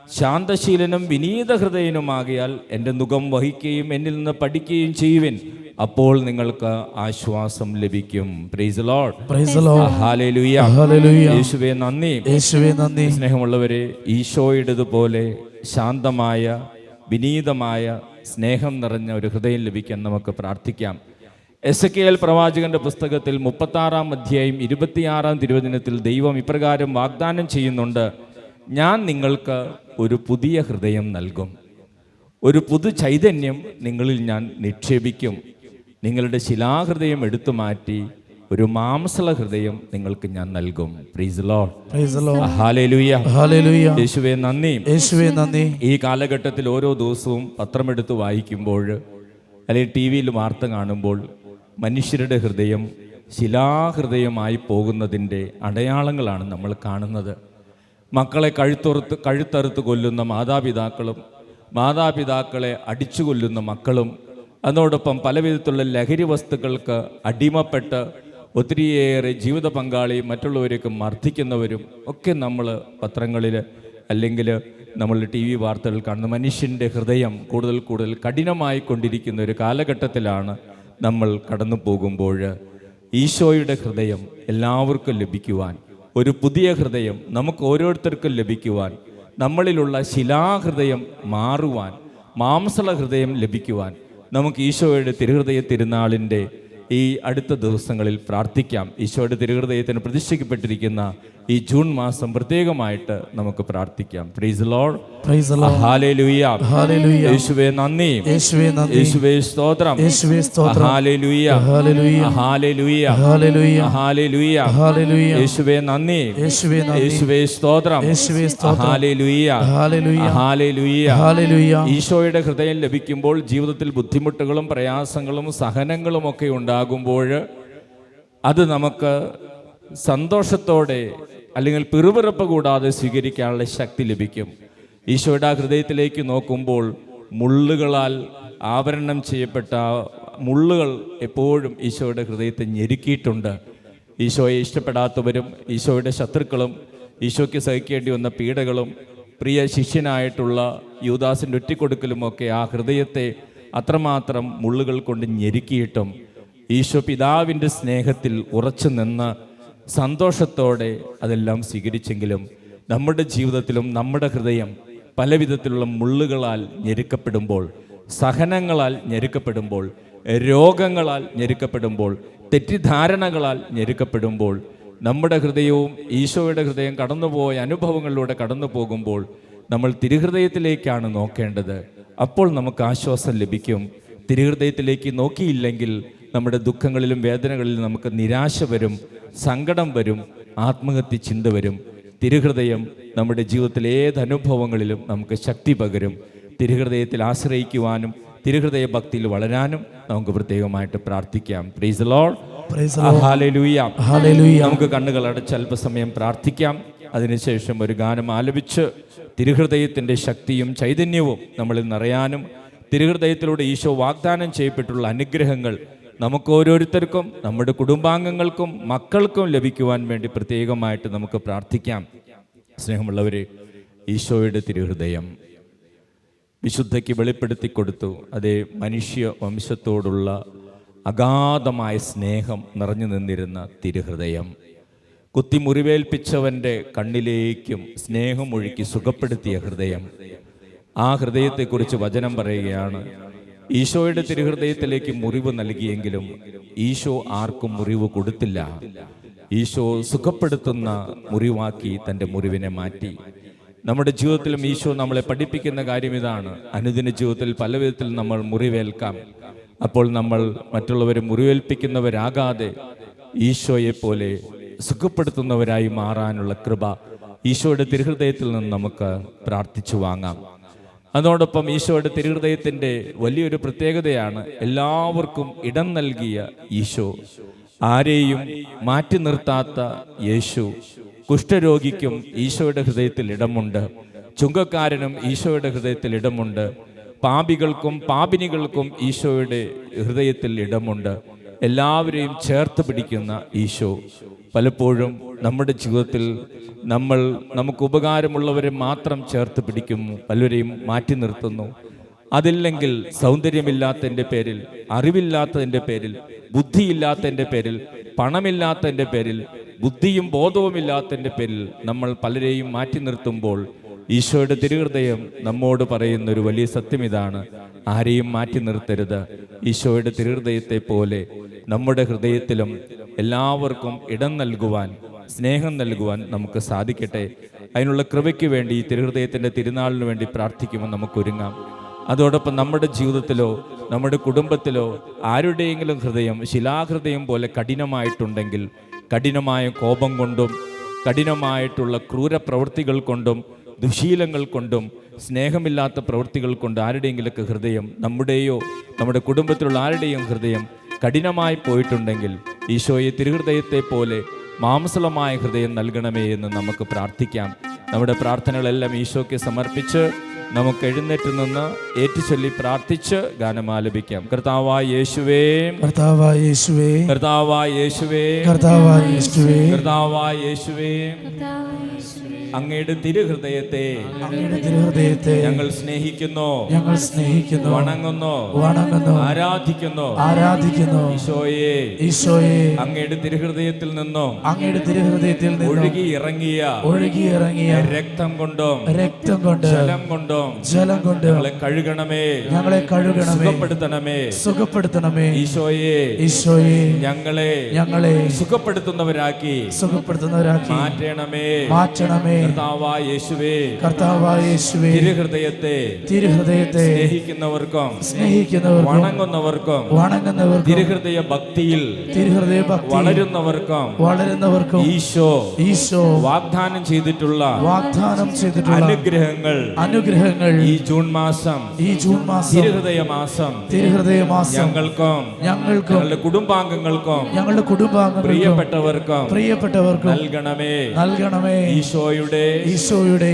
Speaker 1: ശാന്തശീലനും വിനീത ഹൃദയനുമാകിയാൽ എൻ്റെ നുകം വഹിക്കുകയും എന്നിൽ നിന്ന് പഠിക്കുകയും ചെയ്യുവിൻ, അപ്പോൾ നിങ്ങൾക്ക് ആശ്വാസം ലഭിക്കും. Price the Lord.
Speaker 2: Praise the Lord.
Speaker 1: Hallelujah.
Speaker 2: Hallelujah.
Speaker 1: യേശുവേ നന്ദി.
Speaker 2: യേശുവേ നന്ദി.
Speaker 1: സ്നേഹമുള്ളവരെ, ഈശോയുടേതുപോലെ ശാന്തമായ വിനീതമായ സ്നേഹം നിറഞ്ഞ ഒരു ഹൃദയം ലഭിക്കാൻ നമുക്ക് പ്രാർത്ഥിക്കാം. എസെക്കിയേൽ പ്രവാചകന്റെ പുസ്തകത്തിൽ 36-ാം അധ്യായം 26-ാം തിരുവചനത്തിൽ ദൈവം ഇപ്രകാരം വാഗ്ദാനം ചെയ്യുന്നുണ്ട്, ഞാൻ നിങ്ങൾക്ക് ഒരു പുതിയ ഹൃദയം നൽകും, ഒരു പുതു ചൈതന്യം നിങ്ങളിൽ ഞാൻ നിക്ഷേപിക്കും, നിങ്ങളുടെ ശിലാഹൃദയം എടുത്തു മാറ്റി ഒരു മാംസള ഹൃദയം നിങ്ങൾക്ക് ഞാൻ നൽകും. Price the Lord.
Speaker 2: Praise the Lord.
Speaker 1: Hallelujah.
Speaker 2: Hallelujah.
Speaker 1: യേശുവേ നന്ദി.
Speaker 2: യേശുവേ നന്ദി.
Speaker 1: ഈ കാലഘട്ടത്തിൽ ഓരോ ദിവസവും പത്രമെടുത്ത് വായിക്കുമ്പോൾ അല്ലെങ്കിൽ ടി വിയിൽ വാർത്ത കാണുമ്പോൾ മനുഷ്യരുടെ ഹൃദയം ശിലാഹൃദയമായി പോകുന്നതിൻ്റെ അടയാളങ്ങളാണ് നമ്മൾ കാണുന്നത്. മക്കളെ കഴുത്തറുത്ത് കൊല്ലുന്ന മാതാപിതാക്കളും മാതാപിതാക്കളെ അടിച്ചു കൊല്ലുന്ന മക്കളും അതോടൊപ്പം പലവിധത്തിലുള്ള ലഹരി വസ്തുക്കൾക്ക് അടിമപ്പെട്ട് ഒത്തിരിയേറെ ജീവിത പങ്കാളിയും മറ്റുള്ളവരെയൊക്കെ മർദ്ദിക്കുന്നവരും ഒക്കെ നമ്മൾ പത്രങ്ങളിൽ അല്ലെങ്കിൽ നമ്മൾ ടി വി വാർത്തകൾ കാണുന്ന മനുഷ്യൻ്റെ ഹൃദയം കൂടുതൽ കൂടുതൽ കഠിനമായി കൊണ്ടിരിക്കുന്ന ഒരു കാലഘട്ടത്തിലാണ് നമ്മൾ കടന്നു പോകുമ്പോൾ ഈശോയുടെ ഹൃദയം എല്ലാവർക്കും ലഭിക്കുവാൻ, ഒരു പുതിയ ഹൃദയം നമുക്ക് ഓരോരുത്തർക്കും ലഭിക്കുവാൻ, നമ്മളിലുള്ള ശിലാഹൃദയം മാറുവാൻ, മാംസള ഹൃദയം ലഭിക്കുവാൻ നമുക്ക് ഈശോയുടെ തിരുഹൃദയ തിരുനാളിൻ്റെ ഈ അടുത്ത ദിവസങ്ങളിൽ പ്രാർത്ഥിക്കാം. ഈശോയുടെ തിരുഹൃദയത്തിന് പ്രതിഷ്ഠിക്കപ്പെട്ടിരിക്കുന്ന ഈ ജൂൺ മാസം പ്രത്യേകമായിട്ട് നമുക്ക് പ്രാർത്ഥിക്കാം. Price the Lord.
Speaker 2: Praise the Lord.
Speaker 1: Hallelujah.
Speaker 2: Hallelujah.
Speaker 1: യേശുവേ നന്ദി.
Speaker 2: യേശുവേ നന്ദി.
Speaker 1: യേശുവേ സ്തോത്രം.
Speaker 2: യേശുവേ സ്തോത്രം.
Speaker 1: Hallelujah.
Speaker 2: Hallelujah.
Speaker 1: Hallelujah.
Speaker 2: Hallelujah.
Speaker 1: Hallelujah.
Speaker 2: Hallelujah.
Speaker 1: യേശുവേ നന്ദി.
Speaker 2: യേശുവേ നന്ദി.
Speaker 1: യേശുവേ സ്തോത്രം.
Speaker 2: യേശുവേ സ്തോത്രം.
Speaker 1: ഹല്ലേലൂയ.
Speaker 2: ഹല്ലേലൂയ.
Speaker 1: ഹല്ലേലൂയ.
Speaker 2: ഹല്ലേലൂയ.
Speaker 1: ഈശോയുടെ ഹൃദയം ലഭിക്കുമ്പോൾ ജീവിതത്തിൽ ബുദ്ധിമുട്ടുകളും പ്രയാസങ്ങളും സഹനങ്ങളും ഒക്കെ ഉണ്ടാകുമ്പോൾ അത് നമുക്ക് സന്തോഷത്തോടെ അല്ലെങ്കിൽ പിറുപിറുപ്പ് കൂടാതെ സ്വീകരിക്കാനുള്ള ശക്തി ലഭിക്കും. ഈശോയുടെ ഹൃദയത്തിലേക്ക് നോക്കുമ്പോൾ മുള്ളുകളാൽ ആവരണം ചെയ്യപ്പെട്ട മുള്ളുകൾ എപ്പോഴും ഈശോയുടെ ഹൃദയത്തെ ഞെരുക്കിയിട്ടുണ്ട്. ഈശോയെ ഇഷ്ടപ്പെടാത്തവരും ഈശോയുടെ ശത്രുക്കളും ഈശോയ്ക്ക് സഹിക്കേണ്ടി വന്ന പീഡകളും പ്രിയ ശിഷ്യനായിട്ടുള്ള യൂദാസിൻ്റെ ഒറ്റിക്കൊടുക്കലുമൊക്കെ ആ ഹൃദയത്തെ അത്രമാത്രം മുള്ളുകൾ കൊണ്ട് ഞെരുക്കിയിട്ടും ഈശോ പിതാവിൻ്റെ സ്നേഹത്തിൽ ഉറച്ചു നിന്ന് സന്തോഷത്തോടെ അതെല്ലാം സ്വീകരിച്ചെങ്കിലും നമ്മുടെ ജീവിതത്തിലും നമ്മുടെ ഹൃദയം പലവിധത്തിലുള്ള മുള്ളുകളാൽ ഞെരുക്കപ്പെടുമ്പോൾ, സഹനങ്ങളാൽ ഞെരുക്കപ്പെടുമ്പോൾ, രോഗങ്ങളാൽ ഞെരുക്കപ്പെടുമ്പോൾ, തെറ്റിദ്ധാരണകളാൽ ഞെരുക്കപ്പെടുമ്പോൾ, നമ്മുടെ ഹൃദയവും ഈശോയുടെ ഹൃദയം കടന്നുപോയ അനുഭവങ്ങളിലൂടെ കടന്നു പോകുമ്പോൾ നമ്മൾ തിരുഹൃദയത്തിലേക്കാണ് നോക്കേണ്ടത്. അപ്പോൾ നമുക്ക് ആശ്വാസം ലഭിക്കും. തിരുഹൃദയത്തിലേക്ക് നോക്കിയില്ലെങ്കിൽ നമ്മുടെ ദുഃഖങ്ങളിലും വേദനകളിലും നമുക്ക് നിരാശ വരും, സങ്കടം വരും, ആത്മഹത്യ ചിന്ത വരും. തിരുഹൃദയം നമ്മുടെ ജീവിതത്തിലെ ഏത് അനുഭവങ്ങളിലും നമുക്ക് ശക്തി പകരും. തിരുഹൃദയത്തിൽ ആശ്രയിക്കുവാനും തിരുഹൃദയ ഭക്തിയിൽ വളരാനും നമുക്ക് പ്രത്യേകമായിട്ട് പ്രാർത്ഥിക്കാം. Price the Lord. ഹല്ലേലൂയ. നമുക്ക് കണ്ണുകൾ അടച്ച് അല്പസമയം പ്രാർത്ഥിക്കാം. അതിനുശേഷം ഒരു ഗാനം ആലപിച്ച് തിരുഹൃദയത്തിൻ്റെ ശക്തിയും ചൈതന്യവും നമ്മളിൽ നിറയാനും തിരുഹൃദയത്തിലൂടെ ഈശോ വാഗ്ദാനം ചെയ്യപ്പെട്ടുള്ള അനുഗ്രഹങ്ങൾ നമുക്ക് ഓരോരുത്തർക്കും, നമ്മുടെ കുടുംബാംഗങ്ങൾക്കും, മക്കൾക്കും ലഭിക്കുവാൻ വേണ്ടി പ്രത്യേകമായിട്ട് നമുക്ക് പ്രാർത്ഥിക്കാം. സ്നേഹമുള്ളവരെ, ഈശോയുടെ തിരുഹൃദയം വിശുദ്ധയ്ക്ക് വെളിപ്പെടുത്തി കൊടുത്തു. അതേ മനുഷ്യ വംശത്തോടുള്ള അഗാധമായ സ്നേഹം നിറഞ്ഞു നിന്നിരുന്ന തിരുഹൃദയം കുത്തി മുറിവേൽപ്പിച്ചവൻ്റെ കണ്ണിലേക്കും സ്നേഹമൊഴുക്കി സുഖപ്പെടുത്തിയ ഹൃദയം. ആ ഹൃദയത്തെക്കുറിച്ച് വചനം പറയുകയാണ്, ഈശോയുടെ തിരുഹൃദയത്തിലേക്ക് മുറിവ് നൽകിയെങ്കിലും ഈശോ ആർക്കും മുറിവ് കൊടുത്തില്ല. ഈശോ സുഖപ്പെടുത്തുന്ന മുറിവാക്കി തൻ്റെ മുറിവിനെ മാറ്റി. നമ്മുടെ ജീവിതത്തിലും ഈശോ നമ്മളെ പഠിപ്പിക്കുന്ന കാര്യം ഇതാണ്. അനുദിന ജീവിതത്തിൽ പല വിധത്തിൽ നമ്മൾ മുറിവേൽക്കാം. അപ്പോൾ നമ്മൾ മറ്റുള്ളവരെ മുറിവേൽപ്പിക്കുന്നവരാകാതെ ഈശോയെ പോലെ സുഖപ്പെടുത്തുന്നവരായി മാറാനുള്ള കൃപ ഈശോയുടെ തിരുഹൃദയത്തിൽ നിന്ന് നമുക്ക് പ്രാർത്ഥിച്ചു വാങ്ങാം. അതോടൊപ്പം ഈശോയുടെ തിരുഹൃദയത്തിൻ്റെ വലിയൊരു പ്രത്യേകതയാണ് എല്ലാവർക്കും ഇടം നൽകിയ ഈശോ. ആരെയും മാറ്റി നിർത്താത്ത യേശു. കുഷ്ഠരോഗിക്കും ഈശോയുടെ ഹൃദയത്തിൽ ഇടമുണ്ട്. ചുങ്കക്കാരനും ഈശോയുടെ ഹൃദയത്തിൽ ഇടമുണ്ട്. പാപികൾക്കും പാപിനികൾക്കും ഈശോയുടെ ഹൃദയത്തിൽ ഇടമുണ്ട്. എല്ലാവരെയും ചേർത്ത് പിടിക്കുന്ന ഈശോ. പലപ്പോഴും നമ്മുടെ ജീവിതത്തിൽ നമുക്ക് ഉപകാരമുള്ളവരെ മാത്രം ചേർത്ത് പിടിക്കുന്നു, പലരെയും മാറ്റി നിർത്തുന്നു. അതില്ലെങ്കിൽ സൗന്ദര്യമില്ലാത്തതിൻ്റെ പേരിൽ, അറിവില്ലാത്തതിൻ്റെ പേരിൽ, ബുദ്ധിയില്ലാത്തതിൻ്റെ പേരിൽ, പണമില്ലാത്തതിൻ്റെ പേരിൽ, ബുദ്ധിയും ബോധവുമില്ലാത്തതിൻ്റെ പേരിൽ നമ്മൾ പലരെയും മാറ്റി നിർത്തുമ്പോൾ ഈശോയുടെ തിരുഹൃദയം നമ്മോട് പറയുന്ന ഒരു വലിയ സത്യം ഇതാണ്: ആരെയും മാറ്റി നിർത്തരുത്. ഈശോയുടെ തിരുഹൃദയത്തെ പോലെ നമ്മുടെ ഹൃദയത്തിലും എല്ലാവർക്കും ഇടം നൽകുവാൻ, സ്നേഹം നൽകുവാൻ നമുക്ക് സാധിക്കട്ടെ. അതിനുള്ള കൃപയ്ക്ക് വേണ്ടി ഈ തിരുഹൃദയത്തിൻ്റെ തിരുനാളിന് വേണ്ടി പ്രാർത്ഥിക്കുമ്പോൾ നമുക്കൊരുങ്ങാം. അതോടൊപ്പം നമ്മുടെ ജീവിതത്തിലോ നമ്മുടെ കുടുംബത്തിലോ ആരുടെയെങ്കിലും ഹൃദയം ശിലാഹൃദയം പോലെ കഠിനമായിട്ടുണ്ടെങ്കിൽ, കഠിനമായ കോപം കൊണ്ടും കഠിനമായിട്ടുള്ള ക്രൂര പ്രവൃത്തികൾ കൊണ്ടും ദുശീലങ്ങൾ കൊണ്ടും സ്നേഹമില്ലാത്ത പ്രവൃത്തികൾ കൊണ്ട് ആരുടെയെങ്കിലൊക്കെ ഹൃദയം, നമ്മുടെയോ നമ്മുടെ കുടുംബത്തിലുള്ള ആരുടെയും ഹൃദയം കഠിനമായി പോയിട്ടുണ്ടെങ്കിൽ ഈശോയെ തിരുഹൃദയത്തെ പോലെ മാംസളമായ ഹൃദയം നൽകണമേ എന്ന് നമുക്ക് പ്രാർത്ഥിക്കാം. നമ്മുടെ പ്രാർത്ഥനകളെല്ലാം ഈശോയ്ക്ക് സമർപ്പിച്ച് നമുക്ക് എഴുന്നേറ്റ് നിന്ന് ഏറ്റുചൊല്ലി പ്രാർത്ഥിച്ച് ഗാനം ആലപിക്കാം. കർത്താവായ യേശുവേ,
Speaker 2: കർത്താവായ യേശുവേ,
Speaker 1: കർത്താവായ യേശുവേ,
Speaker 2: കർത്താവായ യേശുവേ,
Speaker 1: കർത്താവായ യേശുവേ, അങ്ങയുടെ തിരുഹൃദയത്തെ ഞങ്ങൾ സ്നേഹിക്കുന്നു, വണങ്ങുന്നു, ആരാധിക്കുന്നു. ഈശോയെ, അങ്ങയുടെ തിരുഹൃദയത്തിൽ നിന്നും ഒഴുകി ഇറങ്ങിയ രക്തം കൊണ്ടും ജലം കൊണ്ടും ഞങ്ങളെ കഴുകണമേ, സുഖപ്പെടുത്തണമേ. ഈശോയെ, ഞങ്ങളെ സുഖപ്പെടുത്തുന്നവരാക്കി മാറ്റണമേ. കർത്താവായ യേശുവേ, തിരുഹൃദയത്തെ സ്നേഹിക്കുന്നവർക്കും വണങ്ങുന്നവർക്കും തിരുഹൃദയ ഭക്തിയിൽ വളരുന്നവർക്കും ഈശോ വാഗ്ദാനം ചെയ്തിട്ടുള്ള അനുഗ്രഹങ്ങൾ ഈ ജൂൺ മാസം തിരുഹൃദയ മാസം ഞങ്ങൾക്കും ഞങ്ങളുടെ കുടുംബാംഗങ്ങൾക്കും പ്രിയപ്പെട്ടവർക്കും നൽകണമേ. ഈശോയുടെ
Speaker 2: ഈശോയുടെ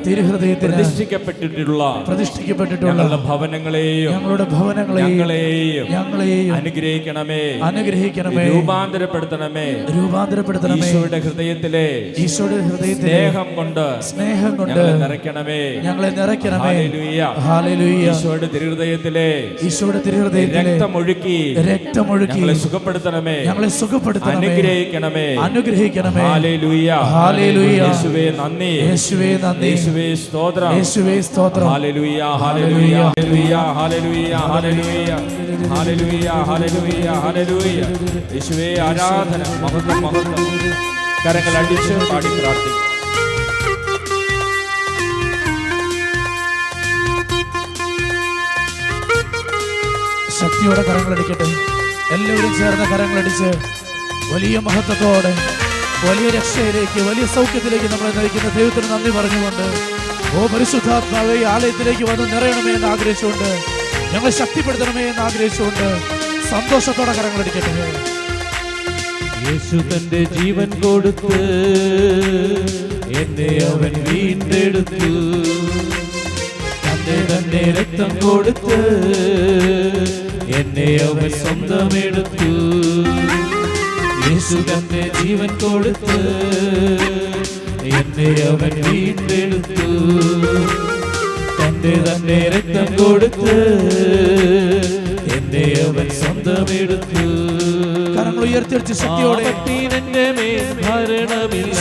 Speaker 1: തിരുഹൃദയത്തിന് പ്രതിഷ്ഠിക്കപ്പെട്ടിട്ടുള്ള ഞങ്ങളുടെ ഭവനങ്ങളെയും ഞങ്ങളെയും അനുഗ്രഹിക്കണമേ. രൂപാന്തരപ്പെടുത്തണമേ. ഈശോയുടെ ഹൃദയത്തിലെ സ്നേഹം കൊണ്ട് ഞങ്ങളെ നിറയ്ക്കണമേ. ഹല്ലേലൂയ. ഈശോയുടെ തിരുഹൃദയത്തിലെ രക്തമൊഴുക്കി ഞങ്ങളെ സുഖപ്പെടുത്തണമേ. അനുഗ്രഹിക്കണമേ. ഹല്ലേലൂയ. യേശുവേ നന്ദി. യേശുവേ സ്തോത്രം. Hallelujah. Hallelujah. Hallelujah. Hallelujah. Hallelujah. Hallelujah. Hallelujah. യേശുവേ ആരാധന. മഹത്വം. കരങ്ങൾ അടിച്ച് പാടി പ്രാർത്ഥിക്കും.
Speaker 2: ശക്തിയോടെ കരങ്ങളടിക്കട്ടെ. എല്ലാവരും ചേർന്ന് കരങ്ങളടിച്ച് വലിയ മഹത്വത്തോടെ വലിയ രക്ഷയിലേക്ക്, വലിയ സൗഖ്യത്തിലേക്ക് നമ്മളെ നയിക്കുന്ന ദൈവത്തിന് നന്ദി പറഞ്ഞുകൊണ്ട്, ഓ പരിശുദ്ധാത്മാവേ, ആലയത്തിലേക്ക് വന്ന് നിറയണമേ എന്ന് ആഗ്രഹിച്ചുകൊണ്ട്, ഞങ്ങളെ ശക്തിപ്പെടുത്തണമേ എന്ന് ആഗ്രഹിച്ചുകൊണ്ട് സന്തോഷത്തോടെ കരങ്ങളടിക്കട്ടെ.
Speaker 3: യേശു തന്റെ ജീവൻ കൊടുത്ത് എന്നെ അവൻ വീണ്ടെടുത്തു. തന്റെ രക്തം കൊടുത്ത് എന്നെ അവൻ സ്വന്തമെടുത്തു. യേശു തന്റെ ജീവൻ കൊടുത്ത് എന്നെ അവൻ വീണ്ടെടുത്തു. തന്റെ രക്തം കൊടുത്ത് എന്നെ അവൻ സ്വന്തമെടുത്തു.
Speaker 2: ശക്തിയോടെ
Speaker 3: എന്റെ മേൽ ഭരണമില്ല,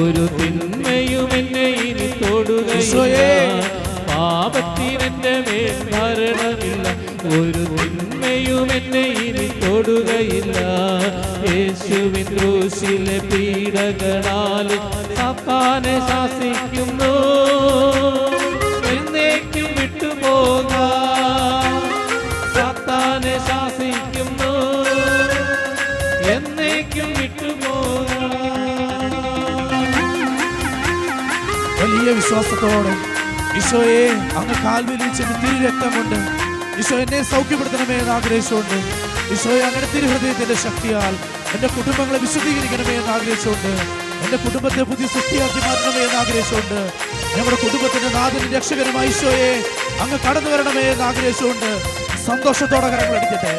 Speaker 3: ഒരു തിന്മയും എന്നെ ഇനി തൊടുകയില്ല. പാപത്തിനെന്റെ മേൽ ഭരണമില്ല, ഒരു തിന്മയും എന്നെ ഇനി തൊടുകയില്ല. യേശുവിൻ ക്രൂശിലെ പീഡകളാൽ സാത്താനെ ശാസിക്കുന്നു. എന്നേക്കും വിട്ടുപോകാം. സാത്താനെ ശാസിക്കുന്നു. എന്നേക്കും വിട്ടുപോകാം.
Speaker 2: വലിയ വിശ്വാസത്തോടെ ഈശോയെ അങ്ങ് കാൽവലിൽ ചെന്ന് തിരുരക്തം കൊണ്ട് ഈശോ എന്നെ സൗഖ്യപ്പെടുത്തണമേ എന്ന് ആഗ്രഹിച്ചുകൊണ്ട്, ഈശോയെ അങ്ങനെ തിരുഹൃദയത്തിന്റെ ശക്തിയാൽ എന്റെ കുടുംബങ്ങളെ വിശുദ്ധീകരിക്കണമേ എന്ന് ആഗ്രഹിച്ചുകൊണ്ട്, എന്റെ കുടുംബത്തെ പുതിയ സൃഷ്ടിയാക്കി മാറ്റണമേ എന്ന് ആഗ്രഹിച്ചുകൊണ്ട്, ഞങ്ങളുടെ കുടുംബത്തിന്റെ നാഥനും രക്ഷകനുമായി ഈശോയെ അങ്ങ് കടന്നു വരണമേ എന്ന് ആഗ്രഹിച്ചുകൊണ്ട് സന്തോഷത്തോടെ കരങ്ങളടിക്കട്ടെ.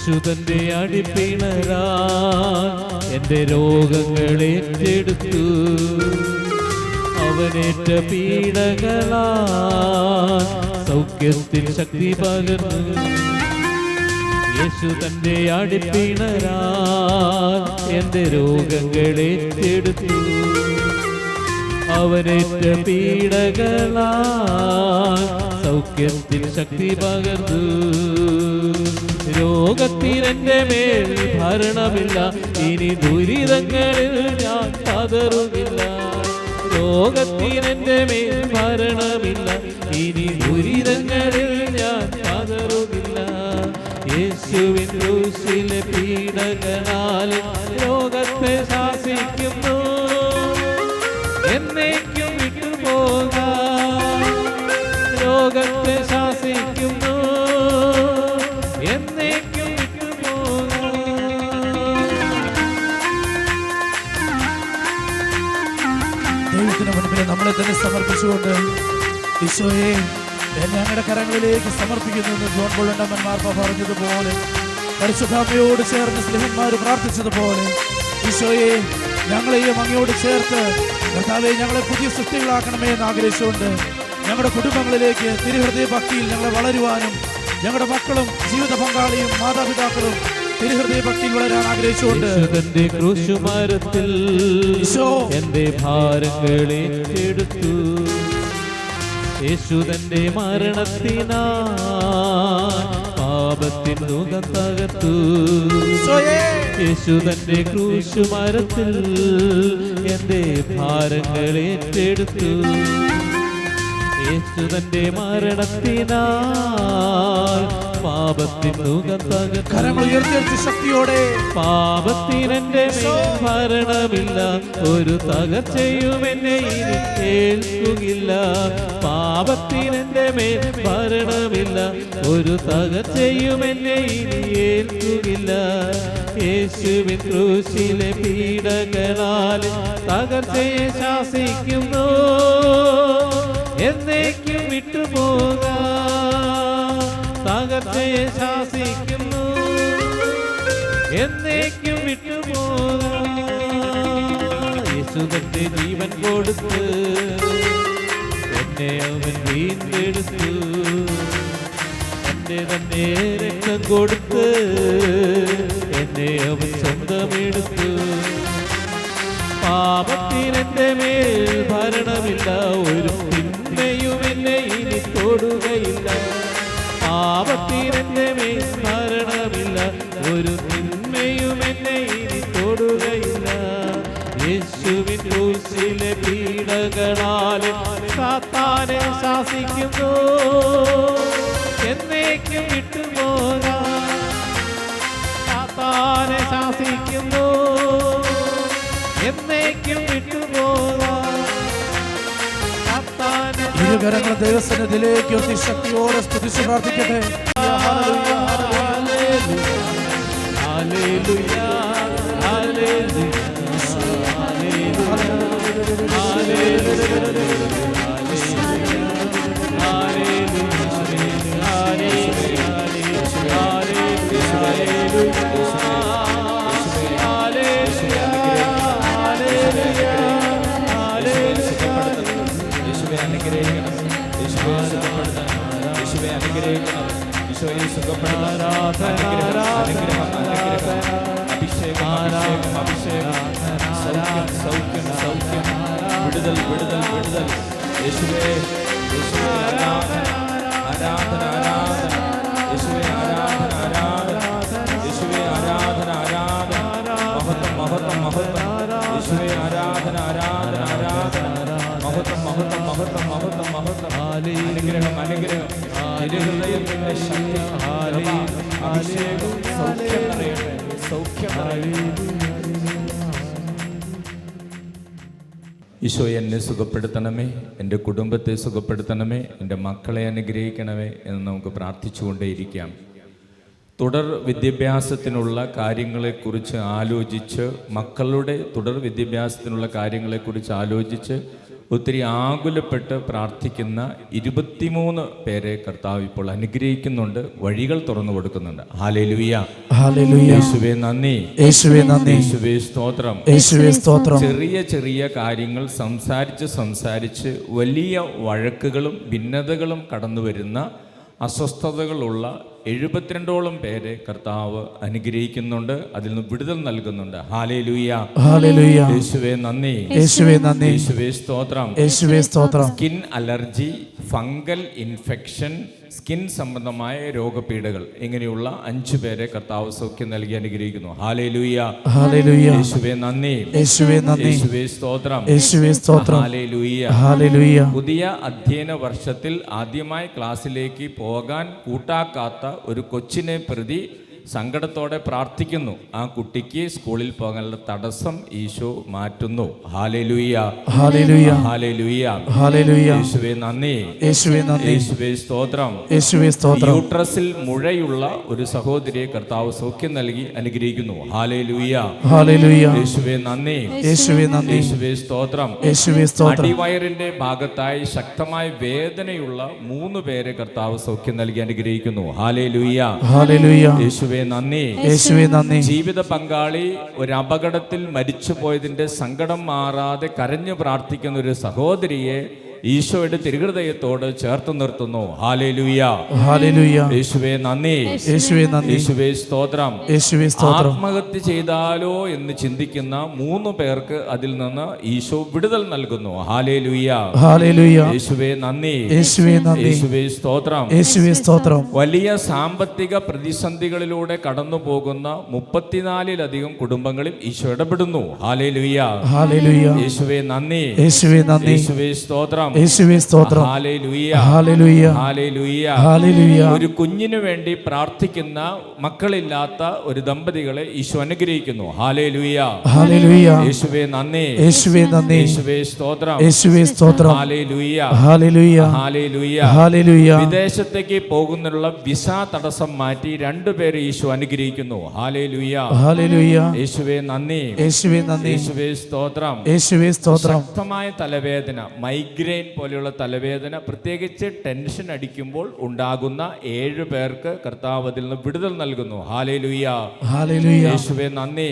Speaker 3: ശുദ്ധന്റെ അടിപ്പിണരാ എന്റെ രോഗങ്ങൾ ഏറ്റെടുത്തു. അവനേറ്റ പീഡകളാ സൗഖ്യത്തിൽ ശക്തി പകർന്നു. യേശു തന്റെ അടിപ്പിണരാ എന്റെ രോഗങ്ങൾ ഏറ്റെടുത്തു. അവനേറ്റ പീഡകളാ സൗഖ്യത്തിൽ ശക്തി പകർന്നു. രോഗത്തിനെന്റെ മേൽ ഭരണമില്ല, ഇനി ദുരിതങ്ങളിൽ ഞാൻ പതറുകില്ല. രോഗത്തിനെന്റെ മേൽ ഭരണമില്ല, ഇനി ദുരിതങ്ങളിൽ ഞാൻ പതറുകില്ല. യേശുവിൻ ക്രൂശിലെ പീഡകളാൽ ലോകത്തെ ശാസിക്കുന്നു. എന്നേക്കും വിട്ടുപോകാം. ലോകത്തെ ശാസിക്കുന്നു. എന്നേക്കും വിട്ടുപോകാം.
Speaker 2: ദൈവത്തിന് മുൻപിൽ നമ്മളെ തന്നെ സമർപ്പിച്ചുകൊണ്ട്, ഈശോയെ ഞങ്ങളുടെ കരങ്ങളിലേക്ക് സമർപ്പിക്കുന്നു എന്ന് ജോൺ പോൾ രണ്ടാമൻ മാർപ്പാപ്പ പറഞ്ഞതുപോലെ, പരിശുദ്ധാത്മയോട് ചേർന്ന് സ്നേഹന്മാർ പ്രാർത്ഥിച്ചതുപോലെ, ഈശോയെ ഞങ്ങളെയും അങ്ങയോട് ചേർത്ത് കർത്താവേ ഞങ്ങളെ പുതിയ സൃഷ്ടികളാക്കണമേ എന്ന് ആഗ്രഹിച്ചുകൊണ്ട്, ഞങ്ങളുടെ കുടുംബങ്ങളിലേക്ക് തിരുഹൃദയ ഭക്തിയിൽ ഞങ്ങളെ വളരുവാനും, ഞങ്ങളുടെ മക്കളും ജീവിത പങ്കാളിയും മാതാപിതാക്കളും തിരുഹൃദയ ഭക്തിയിൽ വളരാൻ ആഗ്രഹിച്ചുകൊണ്ട്,
Speaker 3: തന്റെ ക്രൂശുമരത്തിൽ എന്റെ ഭാരങ്ങൾ ഏറ്റെടുത്തു. യേശു തന്റെ മരണത്തിനാ പാപത്തിൻ മുഖം തകർത്തു. യേശു തന്റെ ക്രൂശുമരത്തിൽ എന്റെ ഭാരങ്ങൾ ഏറ്റെടുത്തു. യേശു തന്റെ മരണത്തിനാ പാപത്തിൻ മുഖം തകർത്തു.
Speaker 2: കരങ്ങൾ ഉയർത്തി ശക്തിയോടെ.
Speaker 3: പാപത്തിനെന്റെ മേൽ ഭരണമില്ല, ഒരു തകർച്ചയും എന്നെ ഇനി ഏൽക്കുകില്ല. പാപത്തിനെന്റെ മേൽ ഭരണമില്ല, ഒരു തകർച്ചയും എന്നെ ഇനി ഏൽക്കുകില്ല. യേശുവിൻ ക്രൂശിലെ പീഡകളാൽ തകർച്ചയെ ശാസിക്കുന്നു, എന്നേക്കും വിട്ടുപോകാം. തകർച്ചയെ ശാസിക്കുന്നു, എന്നേക്കും വിട്ടുപോകാം. യേശു തന്റെ ജീവൻ കൊടുത്ത് എന്നെ അവൻ വീണ്ടെടുത്തു. തന്നെ രക്തം കൊടുത്ത് എന്നെ അവൻ സ്വന്തമെടുത്തു. പാപത്തിനെന്റെ മേൽ ഭരണമില്ല, ഒരു തിന്മയും എന്നെ ഇനി തൊടുകയില്ല. പാപത്തിനെന്റെ മേൽ ഭരണമില്ല, ഒരു തിന്മയും എന്നെ ഇനി തൊടുകയില്ല. യേശുവിൻ ക്രൂശിലെ പീഡകളാൽ സാത്താനെ ശാസിക്കുന്നു, എന്നേക്കും വിട്ടുപോകാം. സാത്താനെ ശാസിക്കുന്നു, എന്നേക്കും വിട്ടുപോകാം. സാത്താനെ
Speaker 2: ഇരുകരങ്ങൾ ദൈവസന്നിധിയിലേക്ക് ഉയർത്തി ശക്തിയോടെ സ്തുതിച്ച് പ്രാർത്ഥിക്കട്ടെ.
Speaker 3: ഹല്ലേലൂയ, ഹല്ലേലൂയ, ഹല്ലേലൂയ,
Speaker 1: വിടുതൽ വിടുതൽ വിടുതൽ. യേശുവേ യേശുവേ ആരാധന ആരാധന ആരാധന. യേശുവേ ആരാധന ആരാധന. യേശുവേ ആരാധന ആരാധന. മഹത്വം മഹത്വം മഹത്വം. യേശുവേ ആരാധന ആരാധന ആരാധന. മഹത്വം മഹത്വം മഹത്വം മഹത്വം മഹത്വം. അനുഗ്രഹം അനുഗ്രഹം. ഹൃദയത്തിന്റെ ശക്തി, അഭിഷേകം, സൗഖ്യം നിറയട്ടെ, സൗഖ്യം നിറയട്ടെ. ഈശോ എന്നെ സുഖപ്പെടുത്തണമേ, എൻ്റെ കുടുംബത്തെ സുഖപ്പെടുത്തണമേ, എൻ്റെ മക്കളെ അനുഗ്രഹിക്കണമേ എന്ന് നമുക്ക് പ്രാർത്ഥിച്ചുകൊണ്ടേയിരിക്കാം. തുടർ വിദ്യാഭ്യാസത്തിനുള്ള കാര്യങ്ങളെക്കുറിച്ച് ആലോചിച്ച്, മക്കളുടെ തുടർ വിദ്യാഭ്യാസത്തിനുള്ള കാര്യങ്ങളെക്കുറിച്ച് ആലോചിച്ച് ഒത്തിരി ആകുലപ്പെട്ട് പ്രാർത്ഥിക്കുന്ന 23 പേരെ കർത്താവ് ഇപ്പോൾ അനുഗ്രഹിക്കുന്നുണ്ട്, വഴികൾ തുറന്നു കൊടുക്കുന്നുണ്ട്. Hallelujah,
Speaker 2: hallelujah.
Speaker 1: യേശുവേ നന്ദി,
Speaker 2: യേശുവേ നന്ദി,
Speaker 1: യേശുവേ സ്തോത്രം,
Speaker 2: യേശുവേ സ്തോത്രം.
Speaker 1: ചെറിയ ചെറിയ കാര്യങ്ങൾ സംസാരിച്ച് വലിയ വഴക്കുകളും ഭിന്നതകളും കടന്നു വരുന്ന അസ്വസ്ഥതകളുള്ള 72ഓളം പേരെ കർത്താവ് അനുഗ്രഹിക്കുന്നുണ്ട്, അതിൽ നിന്ന് വിടുതൽ നൽകുന്നുണ്ട്. Hallelujah,
Speaker 2: hallelujah.
Speaker 1: യേശുവേ നന്ദി,
Speaker 2: യേശുവേ നന്ദി,
Speaker 1: യേശുവേ സ്തോത്രം.
Speaker 2: യേശുവേ സ്തോത്രം.
Speaker 1: Skin allergy, fungal infection, skin സംബന്ധമായ രോഗപീഠകൾ, ഇങ്ങനെയുള്ള 5 പേരെ കർത്താവ് സൗഖ്യം നൽകി അനുഗ്രഹിക്കുന്നു. Hallelujah,
Speaker 2: hallelujah.
Speaker 1: യേശുവേ നന്ദി,
Speaker 2: യേശുവേ നന്ദി,
Speaker 1: യേശുവേ സ്തോത്രം,
Speaker 2: യേശുവേ സ്തോത്രം.
Speaker 1: Hallelujah,
Speaker 2: hallelujah.
Speaker 1: പുതിയ അധ്യയന വർഷത്തിൽ ആദ്യമായി ക്ലാസ്സിലേക്ക് പോകാൻ കൂട്ടാക്കാത്ത ഒരു കൊച്ചിനെ പ്രതി സങ്കടത്തോടെ പ്രാർത്ഥിക്കുന്നു. ആ കുട്ടിക്ക് സ്കൂളിൽ പോകാനുള്ള തടസ്സം ഈശോ മാറ്റുന്നു. Hallelujah,
Speaker 2: hallelujah,
Speaker 1: hallelujah,
Speaker 2: hallelujah.
Speaker 1: യേശുവേ നന്ദി,
Speaker 2: യേശുവേ നന്ദി,
Speaker 1: യേശുവേ സ്തോത്രം.
Speaker 2: യേശുവേ സ്തോത്രം.
Speaker 1: യൂട്രസിൽ മുഴയുള്ള ഒരു സഹോദരിയെ കർത്താവ് സൗഖ്യം നൽകി അനുഗ്രഹിക്കുന്നു. Hallelujah,
Speaker 2: hallelujah.
Speaker 1: യേശുവേ നന്ദി,
Speaker 2: യേശുവേ നന്ദി,
Speaker 1: യേശുവേ സ്തോത്രം.
Speaker 2: യേശുവേ സ്തോത്രം.
Speaker 1: അടിവയറിന്റെ ഭാഗത്തായി ശക്തമായ വേദനയുള്ള 3 പേരെ കർത്താവ് സൗഖ്യം നൽകി അനുഗ്രഹിക്കുന്നു. Hallelujah,
Speaker 2: hallelujah.
Speaker 1: യേശുവേ നന്ദി,
Speaker 2: യേശുവേ നന്ദി.
Speaker 1: ജീവിത പങ്കാളി ഒരു അപകടത്തിൽ മരിച്ചു പോയതിന്റെ സങ്കടം മാറാതെ കരഞ്ഞു പ്രാർത്ഥിക്കുന്ന ഒരു സഹോദരിയെ ഈശോയുടെ തിരുഹൃദയത്തോട് ചേർത്ത് നിർത്തുന്നു. Hallelujah,
Speaker 2: hallelujah.
Speaker 1: യേശുവേ നന്ദി,
Speaker 2: യേശുവേ നന്ദി,
Speaker 1: യേശുവേ സ്തോത്രം.
Speaker 2: യേശുവേ സ്തോത്രം.
Speaker 1: ആത്മഹത്യ ചെയ്താലോ എന്ന് ചിന്തിക്കുന്ന 3 പേർക്ക് അതിൽ നിന്ന് ഈശോ വിടുതൽ നൽകുന്നു. Hallelujah,
Speaker 2: hallelujah.
Speaker 1: യേശുവേ നന്ദി,
Speaker 2: യേശുവേ നന്ദി,
Speaker 1: യേശുവേ സ്തോത്രം.
Speaker 2: യേശുവേ സ്തോത്രം.
Speaker 1: വലിയ സാമ്പത്തിക പ്രതിസന്ധികളിലൂടെ കടന്നു പോകുന്ന 34-ലധികം കുടുംബങ്ങളിൽ ഈശോ ഇടപെടുന്നു. Hallelujah,
Speaker 2: hallelujah.
Speaker 1: യേശുവേ നന്ദി,
Speaker 2: യേശുവേ നന്ദി,
Speaker 1: യേശുവേ സ്തോത്രം. സ്തോത്രം,
Speaker 2: യേശുവേ സ്തോത്രം,
Speaker 1: ഹല്ലേലൂയ,
Speaker 2: ഹല്ലേലൂയ,
Speaker 1: ഹല്ലേലൂയ.
Speaker 2: ഹല്ലേലൂയ.
Speaker 1: ഒരു കുഞ്ഞിനു വേണ്ടി പ്രാർത്ഥിക്കുന്ന മക്കളില്ലാത്ത ഒരു ദമ്പതികളെ ഈശോ അനുഗ്രഹിക്കുന്നു. Hallelujah,
Speaker 2: hallelujah.
Speaker 1: യേശുവേ നന്ദി,
Speaker 2: യേശുവേ നന്ദി,
Speaker 1: യേശുവേ സ്തോത്രം,
Speaker 2: യേശുവേ സ്തോത്രം,
Speaker 1: ഹല്ലേലൂയ,
Speaker 2: ഹല്ലേലൂയ,
Speaker 1: ഹല്ലേലൂയ.
Speaker 2: ഹല്ലേലൂയ.
Speaker 1: വിദേശത്തേക്ക് പോകുന്നതിനുള്ള വിസ തടസ്സം മാറ്റി രണ്ടുപേരെ ഈശോ അനുഗ്രഹിക്കുന്നു. Hallelujah,
Speaker 2: hallelujah.
Speaker 1: യേശുവേ നന്ദി,
Speaker 2: യേശുവേ നന്ദി,
Speaker 1: യേശുവേ സ്തോത്രം.
Speaker 2: യേശുവേ സ്തോത്രം.
Speaker 1: ശക്തമായ തലവേദന, മൈഗ്രെയിൻ പോലെയുള്ള തലവേദന, പ്രത്യേകിച്ച് ടെൻഷൻ അടിക്കുമ്പോൾ ഉണ്ടാകുന്ന 7 പേർക്ക് കർത്താവ് അതിൽ നിന്ന് വിടുതൽ നൽകുന്നു. ഹല്ലേലൂയ,
Speaker 2: ഹല്ലേലൂയ,
Speaker 1: യേശുവേ നന്ദി,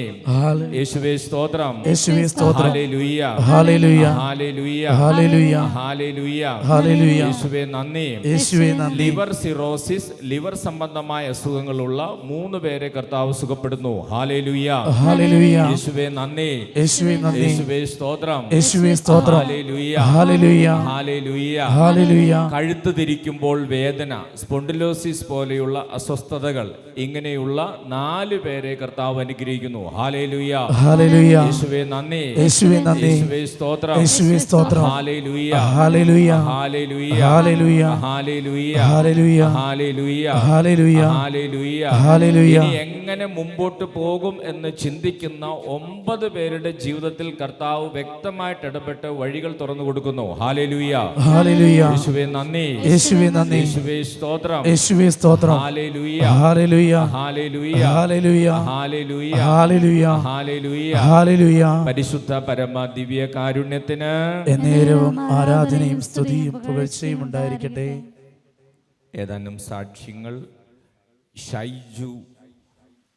Speaker 1: യേശുവേ സ്തോത്രം,
Speaker 2: യേശുവേ സ്തോത്രം,
Speaker 1: hallelujah,
Speaker 2: hallelujah,
Speaker 1: hallelujah,
Speaker 2: hallelujah,
Speaker 1: hallelujah,
Speaker 2: hallelujah.
Speaker 1: യേശുവേ നന്ദി,
Speaker 2: യേശുവേ നന്ദി.
Speaker 1: ലിവർ സിറോസിസ്, ലിവർ സംബന്ധമായ അസുഖങ്ങളുള്ള 3 പേരെ കർത്താവ് സുഖപ്പെടുന്നു. ഹല്ലേലൂയ,
Speaker 2: ഹല്ലേലൂയ,
Speaker 1: യേശുവേ നന്ദി,
Speaker 2: യേശുവേ നന്ദി,
Speaker 1: യേശുവേ സ്തോത്രം,
Speaker 2: യേശുവേ സ്തോത്രം,
Speaker 1: ഹല്ലേലൂയ,
Speaker 2: ഹല്ലേലൂയ,
Speaker 1: ഹല്ലേലൂയ.
Speaker 2: ഹല്ലേലൂയ.
Speaker 1: കഴുത്ത് തിരിക്കുമ്പോൾ വേദന, സ്പോണ്ടിലോസിസ് പോലെയുള്ള അസ്വസ്ഥതകൾ, ഇങ്ങനെയുള്ള 4 പേരെ കർത്താവ് അനുഗ്രഹിക്കുന്നു. ഹല്ലേലൂയ,
Speaker 2: ഹല്ലേലൂയ,
Speaker 1: യേശുവേ നന്ദി,
Speaker 2: യേശുവേ നന്ദി,
Speaker 1: യേശുവേ സ്തോത്രം,
Speaker 2: യേശുവേ സ്തോത്രം,
Speaker 1: hallelujah,
Speaker 2: hallelujah,
Speaker 1: hallelujah,
Speaker 2: hallelujah,
Speaker 1: hallelujah,
Speaker 2: hallelujah,
Speaker 1: hallelujah,
Speaker 2: hallelujah,
Speaker 1: hallelujah.
Speaker 2: Hallelujah.
Speaker 1: ഇനി എങ്ങനെ മുമ്പോട്ട് പോകും എന്ന് ചിന്തിക്കുന്ന 9 പേരുടെ ജീവിതത്തിൽ കർത്താവ് വ്യക്തമായിട്ട് ഇടപെട്ട് വഴികൾ തുറന്നു കൊടുക്കുന്നു. ഹല്ലേലൂയ,
Speaker 2: ഹല്ലേലൂയ,
Speaker 1: യേശുവേ നന്ദി,
Speaker 2: യേശുവേ നന്ദി,
Speaker 1: യേശുവേ സ്തോത്രം,
Speaker 2: യേശുവേ സ്തോത്രം,
Speaker 1: hallelujah,
Speaker 2: hallelujah,
Speaker 1: hallelujah,
Speaker 2: hallelujah,
Speaker 1: hallelujah,
Speaker 2: hallelujah,
Speaker 1: hallelujah.
Speaker 2: Hallelujah.
Speaker 1: പരിശുദ്ധ പരമ ദിവ്യ കാരുണ്യത്തിന്
Speaker 2: എന്നേരവും ആരാധനയും സ്തുതിയും പുകഴ്ചയും ഉണ്ടായിരിക്കട്ടെ.
Speaker 1: ഏതാനും സാക്ഷ്യങ്ങൾ. ഷൈജു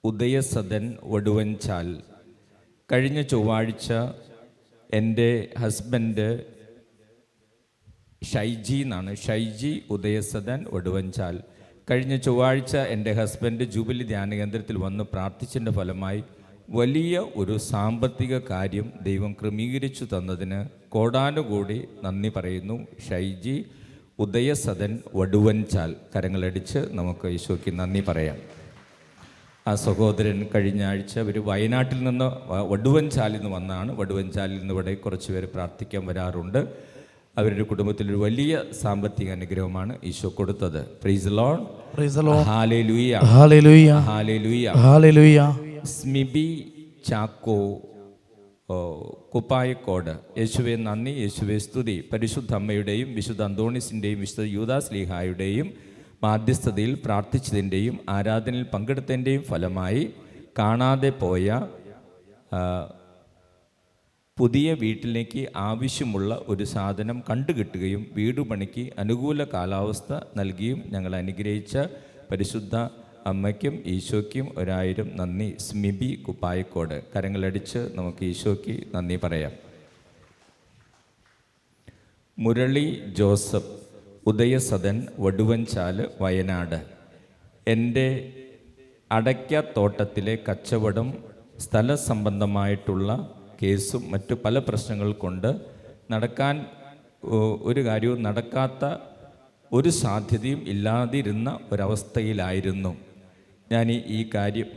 Speaker 1: ഉദയസദൻ വടുവഞ്ചാൽ. കഴിഞ്ഞ ചൊവ്വാഴ്ച എൻ്റെ ഹസ്ബൻഡ് ഷൈജി എന്നാണ്, ഷൈജി ഉദയസദൻ വടുവഞ്ചാൽ. കഴിഞ്ഞ ചൊവ്വാഴ്ച എൻ്റെ ഹസ്ബൻഡ് ജൂബിലി ധ്യാന കേന്ദ്രത്തിൽ വന്ന് പ്രാർത്ഥിച്ചതിൻ്റെ ഫലമായി വലിയ ഒരു സാമ്പത്തിക കാര്യം ദൈവം ക്രമീകരിച്ചു തന്നതിന് കോടാനുകൂടി നന്ദി പറയുന്നു. ഷൈജി ഉദയസദൻ വടുവഞ്ചാൽ. കരങ്ങളടിച്ച് നമുക്ക് ഈശോയ്ക്ക് നന്ദി പറയാം. ആ സഹോദരൻ കഴിഞ്ഞ ആഴ്ച ഒരു വയനാട്ടിൽ നിന്ന് വടുവഞ്ചാലിൽ നിന്ന് വന്നാണ്. വടുവഞ്ചാലിൽ നിന്ന് ഇവിടെ കുറച്ച് പേര് പ്രാർത്ഥിക്കാൻ വരാറുണ്ട്. അവരുടെ കുടുംബത്തിലൊരു വലിയ സാമ്പത്തിക അനുഗ്രഹമാണ് ഈശോ കൊടുത്തത്. Praise the Lord,
Speaker 2: praise the Lord,
Speaker 1: hallelujah,
Speaker 2: hallelujah,
Speaker 1: hallelujah.
Speaker 2: Hallelujah.
Speaker 1: Smibi Chacko Kuppayakode. യേശുവേ നന്ദി, യേശുവേ സ്തുതി. പരിശുദ്ധ അമ്മയുടെയും വിശുദ്ധ അന്തോണീസിൻ്റെയും വിശുദ്ധ യൂദാസ് ലീഹായുടെയും മാധ്യസ്ഥതയിൽ പ്രാർത്ഥിച്ചതിൻ്റെയും ആരാധനയിൽ പങ്കെടുത്തതിൻ്റെയും ഫലമായി കാണാതെ പോയ പുതിയ വീട്ടിലേക്ക് ആവശ്യമുള്ള ഒരു സാധനം കണ്ടുകിട്ടുകയും വീടുപണിക്ക് അനുകൂല കാലാവസ്ഥ നൽകിയും ഞങ്ങൾ അനുഗ്രഹിച്ച പരിശുദ്ധ അമ്മയ്ക്കും ഈശോയ്ക്കും 1000 നന്ദി. സ്മിബി കുപ്പായക്കോട്. കരങ്ങളടിച്ച് നമുക്ക് ഈശോയ്ക്ക് നന്ദി പറയാം. മുരളി ജോസഫ് ഉദയസദൻ വടുവഞ്ചാല് വയനാട്. എൻ്റെ അടയ്ക്കത്തോട്ടത്തിലെ കച്ചവടം, സ്ഥല സംബന്ധമായിട്ടുള്ള കേസും മറ്റു പല പ്രശ്നങ്ങൾ കൊണ്ട് ഒരു കാര്യവും നടക്കാത്ത ഒരു സാധ്യതയും ഇല്ലാതിരുന്ന ഒരവസ്ഥയിലായിരുന്നു ഞാൻ. ഈ കാര്യം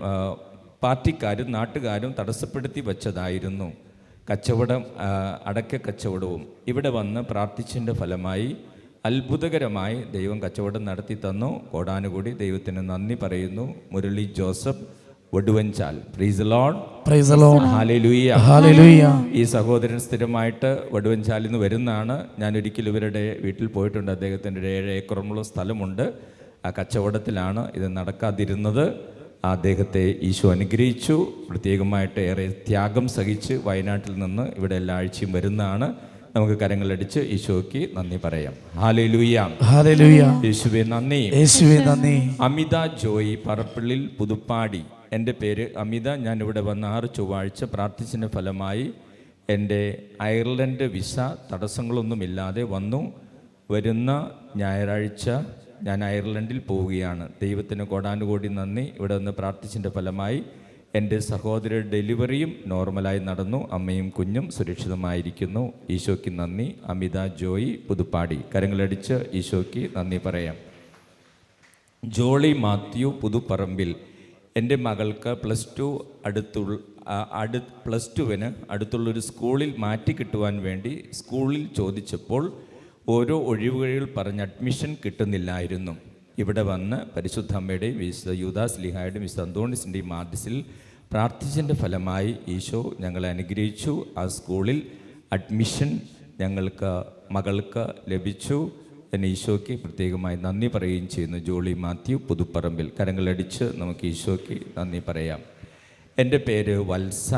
Speaker 1: പാർട്ടിക്കാരും നാട്ടുകാരും തടസ്സപ്പെടുത്തി വച്ചതായിരുന്നു. കച്ചവടം, അടയ്ക്ക കച്ചവടവും. ഇവിടെ വന്ന് പ്രാർത്ഥിച്ചതിൻ്റെ ഫലമായി അത്ഭുതകരമായി ദൈവം കച്ചവടം നടത്തി തന്നു. കോടാനുകൂടി ദൈവത്തിന് നന്ദി പറയുന്നു. Murali Joseph Vaduvanchal. Price the Lord,
Speaker 2: praise the Lord,
Speaker 1: hallelujah,
Speaker 2: hallelujah.
Speaker 1: ഈ സഹോദരൻ സ്ഥിരമായിട്ട് വടുവഞ്ചാലിൽ നിന്ന് വരുന്നതാണ്. ഞാനൊരിക്കൽ ഇവരുടെ വീട്ടിൽ പോയിട്ടുണ്ട്. അദ്ദേഹത്തിൻ്റെ 7 ഏക്കറോളം സ്ഥലമുണ്ട്. ആ കച്ചവടത്തിലാണ് ഇത് നടക്കാതിരുന്നത്. അദ്ദേഹത്തെ ഈശോ അനുഗ്രഹിച്ചു. പ്രത്യേകമായിട്ട് ഏറെ ത്യാഗം സഹിച്ച് വയനാട്ടിൽ നിന്ന് ഇവിടെ എല്ലാ ആഴ്ചയും വരുന്നതാണ്. നമുക്ക് കരങ്ങളടിച്ച് ഈശോയ്ക്ക് നന്ദി പറയാം. Hallelujah,
Speaker 2: hallelujah.
Speaker 1: യേശുവേ നന്ദി,
Speaker 2: യേശുവേ നന്ദി.
Speaker 1: അമിത ജോയി പറപ്പള്ളിൽ പുതുപ്പാടി. എൻ്റെ പേര് അമിത. ഞാനിവിടെ വന്ന 6 ചൊവ്വാഴ്ച പ്രാർത്ഥിച്ചതിൻ്റെ ഫലമായി എൻ്റെ അയർലൻഡ് വിസ തടസ്സങ്ങളൊന്നുമില്ലാതെ വന്നു. വരുന്ന ഞായറാഴ്ച ഞാൻ അയർലൻഡിൽ പോവുകയാണ്. ദൈവത്തിന് കോടാനുകോടി നന്ദി. ഇവിടെ നിന്ന് പ്രാർത്ഥിച്ചതിൻ്റെ ഫലമായി എൻ്റെ സഹോദരയുടെ ഡെലിവറിയും നോർമലായി നടന്നു. അമ്മയും കുഞ്ഞും സുരക്ഷിതമായിരിക്കുന്നു. ഈശോയ്ക്ക് നന്ദി. അമിത ജോയി പുതുപ്പാടി. കരങ്ങളടിച്ച് ഈശോയ്ക്ക് നന്ദി പറയാം. ജോളി മാത്യു പുതുപ്പറമ്പിൽ. എൻ്റെ മകൾക്ക് പ്ലസ് ടുവിന് അടുത്തുള്ളൊരു സ്കൂളിൽ മാറ്റി കിട്ടുവാൻ വേണ്ടി സ്കൂളിൽ ചോദിച്ചപ്പോൾ ഓരോ ഒഴിവുകളിൽ പറഞ്ഞ് അഡ്മിഷൻ കിട്ടുന്നില്ലായിരുന്നു. ഇവിടെ വന്ന് പരിശുദ്ധ അമ്മയുടെയും വിശുദ്ധ യൂദാസ്ലീഹായുടെയും വിശുദ്ധ അന്തോണീസിൻ്റെയും മാധ്യസ്ഥത്തിൽ പ്രാർത്ഥിച്ചതിൻ്റെ ഫലമായി ഈശോ ഞങ്ങളെ അനുഗ്രഹിച്ചു. ആ സ്കൂളിൽ അഡ്മിഷൻ ഞങ്ങൾക്ക് മകൾക്ക് ലഭിച്ചു. ഞാൻ ഈശോയ്ക്ക് പ്രത്യേകമായി നന്ദി പറയുകയും ചെയ്യുന്നു. ജോളി മാത്യു, പുതുപ്പറമ്പിൽ. കരങ്ങളടിച്ച് നമുക്ക് ഈശോയ്ക്ക് നന്ദി പറയാം. എൻ്റെ പേര് വത്സ.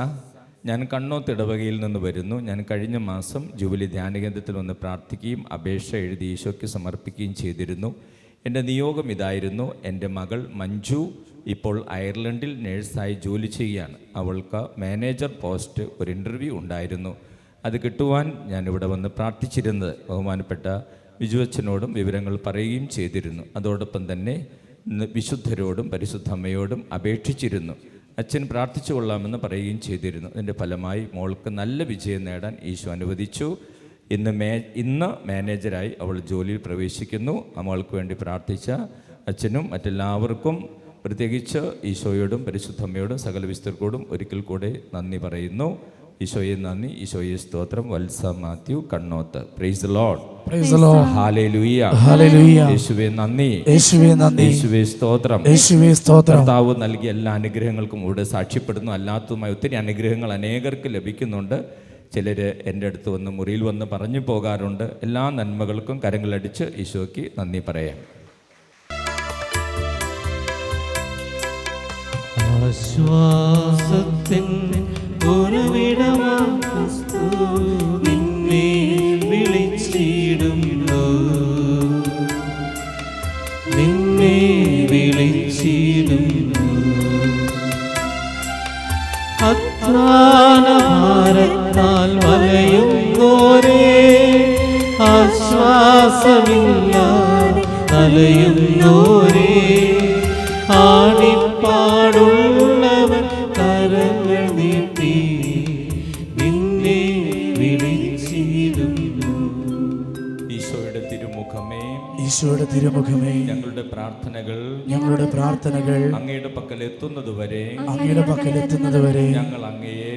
Speaker 1: ഞാൻ കണ്ണോത്ത് ഇടവകയിൽ നിന്ന് വരുന്നു. ഞാൻ കഴിഞ്ഞ മാസം ജൂബിലി ധ്യാനകേന്ദ്രത്തിൽ വന്ന് പ്രാർത്ഥിക്കുകയും അപേക്ഷ എഴുതി ഈശോയ്ക്ക് സമർപ്പിക്കുകയും ചെയ്തിരുന്നു. എൻ്റെ നിയോഗം ഇതായിരുന്നു. എൻ്റെ മകൾ മഞ്ജു ഇപ്പോൾ അയർലൻഡിൽ നേഴ്സായി ജോലി ചെയ്യുകയാണ്. അവൾക്ക് മാനേജർ പോസ്റ്റ് ഒരു ഇൻ്റർവ്യൂ ഉണ്ടായിരുന്നു. അത് കിട്ടുവാൻ ഞാനിവിടെ വന്ന് പ്രാർത്ഥിച്ചിരുന്നത്. ബഹുമാനപ്പെട്ട വിജുവച്ചനോടും വിവരങ്ങൾ പറയുകയും ചെയ്തിരുന്നു. അതോടൊപ്പം തന്നെ വിശുദ്ധരോടും പരിശുദ്ധ അമ്മയോടും അപേക്ഷിച്ചിരുന്നു. അച്ഛൻ പ്രാർത്ഥിച്ചു കൊള്ളാമെന്ന് പറയുകയും ചെയ്തിരുന്നു. അതിൻ്റെ ഫലമായി മോൾക്ക് നല്ല വിജയം നേടാൻ ഈശോ അനുവദിച്ചു. ഇന്ന് മാനേജരായി അവൾ ജോലിയിൽ പ്രവേശിക്കുന്നു. മോൾക്ക് വേണ്ടി പ്രാർത്ഥിച്ച അച്ഛനും മറ്റെല്ലാവർക്കും, പ്രത്യേകിച്ച് ഈശോയോടും പരിശുദ്ധ അമ്മയോടും സകല വിശുദ്ധർക്കോടും ഒരിക്കൽ കൂടെ നന്ദി പറയുന്നു. ഈശോയെ നന്ദി, ഈശോയെ സ്തോത്രം. Valsa Mathew, Kannoth. Praise the Lord.
Speaker 2: Praise the Lord.
Speaker 1: Hallelujah.
Speaker 2: Hallelujah.
Speaker 1: യേശുവേ നന്ദി,
Speaker 2: യേശുവേ നന്ദി,
Speaker 1: യേശുവേ സ്തോത്രം.
Speaker 2: യേശുവേ സ്തോത്രം.
Speaker 1: കർത്താവ് നൽകിയ എല്ലാ അനുഗ്രഹങ്ങൾക്കും ഇവിടെ സാക്ഷ്യപ്പെടുന്നു. അല്ലാത്തതുമായ ഒത്തിരി അനുഗ്രഹങ്ങൾ അനേകർക്ക് ലഭിക്കുന്നുണ്ട്. ചിലർ എൻ്റെ അടുത്ത് വന്ന് മുറിയിൽ വന്ന് പറഞ്ഞു പോകാറുണ്ട്. എല്ലാ നന്മകൾക്കും കരങ്ങളടിച്ച് ഈശോയ്ക്ക് നന്ദി പറയാം.
Speaker 3: ആശ്വാസത്തിൻ ഉറവിടമാം ക്രിസ്തു നിന്നെ വിളിച്ചിടുന്നു, നിന്നെ വിളിച്ചിടുന്നു. അധ്വാനഭാരത്താൽ വലയുന്നോരേ, ആശ്വാസമില്ല നലയുന്നോരേ, ആണിപ്പാടുള്ളവൻ കരങ്ങൾ നീട്ടി നിന്നെ വിളിച്ചിടുന്നു.
Speaker 1: ഈശോയുടെ തിരുമുഖമേ,
Speaker 2: ഈശോയുടെ തിരുമുഖമേ,
Speaker 1: ഞങ്ങളുടെ പ്രാർത്ഥനകൾ
Speaker 2: അങ്ങയുടെ
Speaker 1: പക്കൽ എത്തുന്നതുവരെ
Speaker 2: ഞങ്ങൾ അങ്ങയെ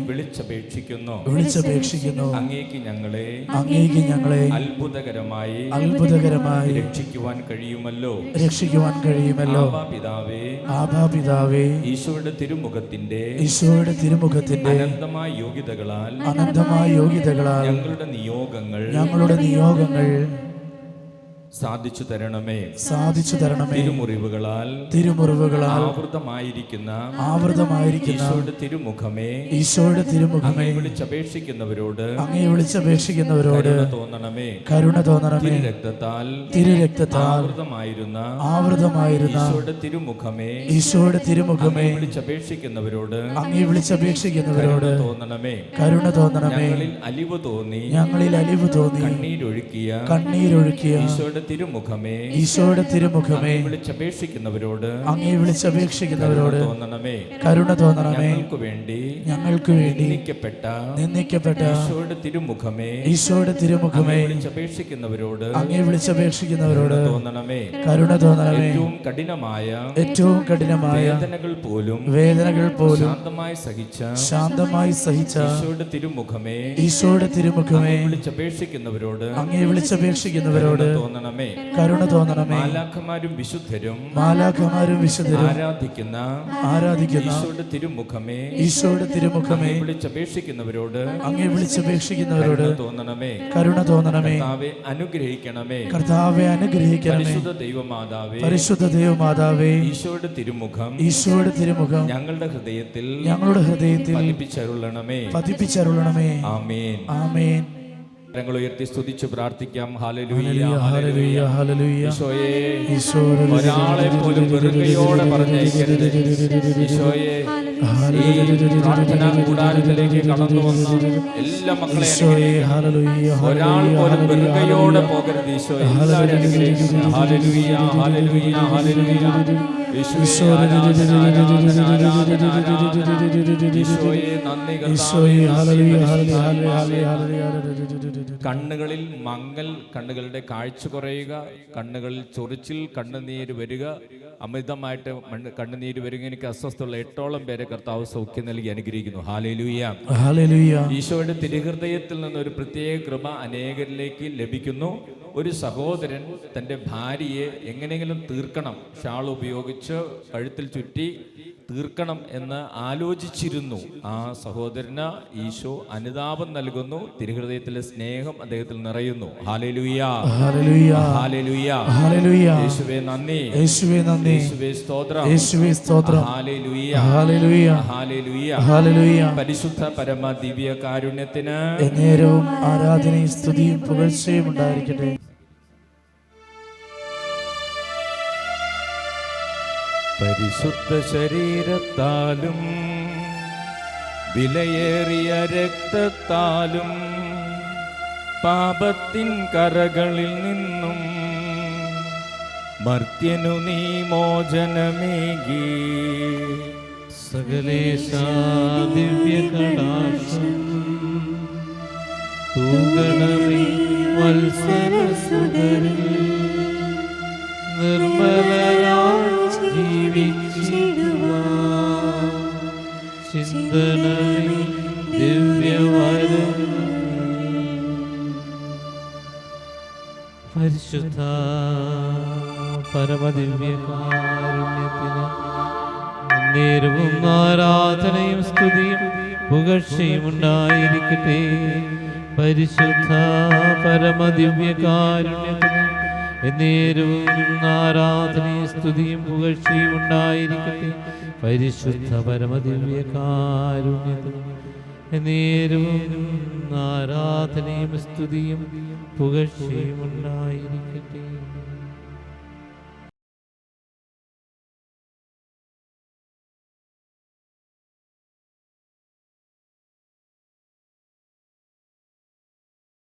Speaker 1: വിളിച്ചപേക്ഷിക്കുന്നു. അങ്ങേക്ക് ഞങ്ങളെ അത്ഭുതകരമായി രക്ഷിക്കുവാൻ കഴിയുമല്ലോ. ആബാ പിതാവേ, ഈശോയുടെ തിരുമുഖത്തിന്റെ അനന്തമായ യോഗ്യതകളാൽ ഞങ്ങളുടെ നിയോഗങ്ങൾ സാധിച്ചു തരണമേ. തിരുമുറിവുകളാൽ ആവൃതമായിരിക്കുന്ന ഈശോയുടെ തിരുമുഖമേ, വിളിച്ചപേക്ഷിക്കുന്നവരോട് കരുണ തോന്നണമേ. തിരുരക്തത്താൽ ആവൃതമായിരുന്ന ഈശോയുടെ തിരുമുഖമേ, വിളിച്ചപേക്ഷിക്കുന്നവരോട് കരുണ തോന്നണമേ. ഞങ്ങളിൽ അലിവ് തോന്നി കണ്ണീരൊഴുക്കിയ ഈശോയുടെ തിരുമുഖമേ, വിളിച്ചപേക്ഷിക്കുന്നവരോട് കരുണ തോന്നണമേ. ഞങ്ങൾക്ക് വേണ്ടി നിന്ദിക്കപ്പെട്ട ഈശോയുടെ തിരുമുഖമേ, വിളിച്ചപേക്ഷിക്കുന്നവരോട് കരുണ തോന്നണമേ. ഏറ്റവും കഠിനമായ വേദനകൾ പോലും ശാന്തമായി സഹിച്ച ഈശോയുടെ തിരുമുഖമേ, വിളിച്ചപേക്ഷിക്കുന്നവരോട് കരുണ തോന്നണമേ. മാലാഖമാരും വിശുദ്ധരും ആരാധിക്കുന്ന ഈശോയുടെ തിരുമുഖമേ, വിളിച്ചപേക്ഷിക്കുന്നവരോട് കരുണ തോന്നണമേ. കർത്താവേ അനുഗ്രഹിക്കണമേ. പരിശുദ്ധ ദൈവമാതാവേ, ഈശോയുടെ തിരുമുഖം ഞങ്ങളുടെ ഹൃദയത്തിൽ പതിപ്പിച്ചരുളണമേ. ആമേൻ, ആമേൻ. കരങ്ങൾ ഉയർത്തി സ്തുതിച്ച് പ്രാർത്ഥിക്കാം. Hallelujah, hallelujah, hallelujah. ഈശോയെ, ഒരാളെ പോലും വെറുകയോടെ പറഞ്ഞയക്കരുത്. ഈശോയെ, ഈ പ്രാർത്ഥനാ കൂടാരത്തിലേക്ക് കടന്നു വന്ന എല്ലാ മക്കളെ ഒരാൾ പോലും വെറുകയോടെ പോകരുത്. ഈശോയെ, എല്ലാവരും അനുഗ്രഹിക്കുന്നു. Hallelujah, hallelujah, hallelujah. ഈശോയെ നന്ദി. കണ്ണുകളിൽ മങ്ങൽ, കണ്ണുകളുടെ കാഴ്ച കുറയുക, കണ്ണുകളിൽ ചൊറിച്ചിൽ, കണ്ണുനീര് വരിക, അമിതമായിട്ട് കണ്ണുനീര് വരും. എനിക്ക് അസ്വസ്ഥമുള്ള 8ഓളം പേരെ കർത്താവ് സൗഖ്യം നൽകി അനുഗ്രഹിക്കുന്നു. ഹല്ലേലൂയ.
Speaker 2: ഹല്ലേലൂയ.
Speaker 1: ഈശോയുടെ തിരുഹൃദയത്തിൽ നിന്നൊരു പ്രത്യേക കൃപ അനേകരിലേക്ക് ലഭിക്കുന്നു. ഒരു സഹോദരൻ തൻ്റെ ഭാര്യയെ എങ്ങനെയെങ്കിലും തീർക്കണം, ഷാൾ ഉപയോഗിച്ച് കഴുത്തിൽ ചുറ്റി തീർക്കണം എന്ന് ആലോചിച്ചിരുന്നു. ആ സഹോദരന് ഈശോ അനുതാപം നൽകുന്നു. തിരുഹൃദയത്തിലെ സ്നേഹം അദ്ദേഹത്തിൽ നിറയുന്നു. ഹല്ലേലൂയ.
Speaker 2: ഹല്ലേലൂയ.
Speaker 1: ഹല്ലേലൂയ.
Speaker 2: ഹല്ലേലൂയ.
Speaker 1: യേശുവേ നന്ദി.
Speaker 2: യേശുവേ നന്ദി.
Speaker 1: യേശുവേ സ്തോത്രം.
Speaker 2: യേശുവേ സ്തോത്രം.
Speaker 1: ഹല്ലേലൂയ.
Speaker 2: ഹല്ലേലൂയ.
Speaker 1: ഹല്ലേലൂയ.
Speaker 2: ഹല്ലേലൂയ.
Speaker 1: പരിശുദ്ധ പരമ ദിവ്യ കാരുണ്യത്തിന്
Speaker 2: എന്നേരവും ആരാധനയും സ്തുതിയും പുകഴ്ചയും ഉണ്ടായിരിക്കട്ടെ.
Speaker 1: പരിശുദ്ധ ശരീരത്താലും വിലയേറിയ രക്തത്താലും പാപത്തിൻ കറകളിൽ നിന്നും മർത്യനു നീ മോചനമേകി.
Speaker 3: സകലേശാ ദിവ്യ കടാക്ഷം തൂകണമേ വത്സരസുതരിൽ നിർമ്മലരായി ജീവിച്ചിടുവാൻ ചിന്തനമേ ദിവ്യവരം. പരിശുദ്ധ പരമദിവ്യകാരുണ്യത്തിന് നേരവും ആരാധനയും സ്തുതിയും പുകഴ്ചയും ഉണ്ടായിരിക്കട്ടെ. പരിശുദ്ധ പരമദിവ്യകാരുണ്യത്തിന് എന്നേരവും ആരാധനയും സ്തുതിയും പുകഴ്ചയും ഉണ്ടായിരിക്കട്ടെ. പരിശുദ്ധ പരമദിവ്യകാരുണ്യത്തിന് എന്നേരവും ആരാധനയും സ്തുതിയും പുകഴ്ചയും ഉണ്ടായിരിക്കട്ടെ.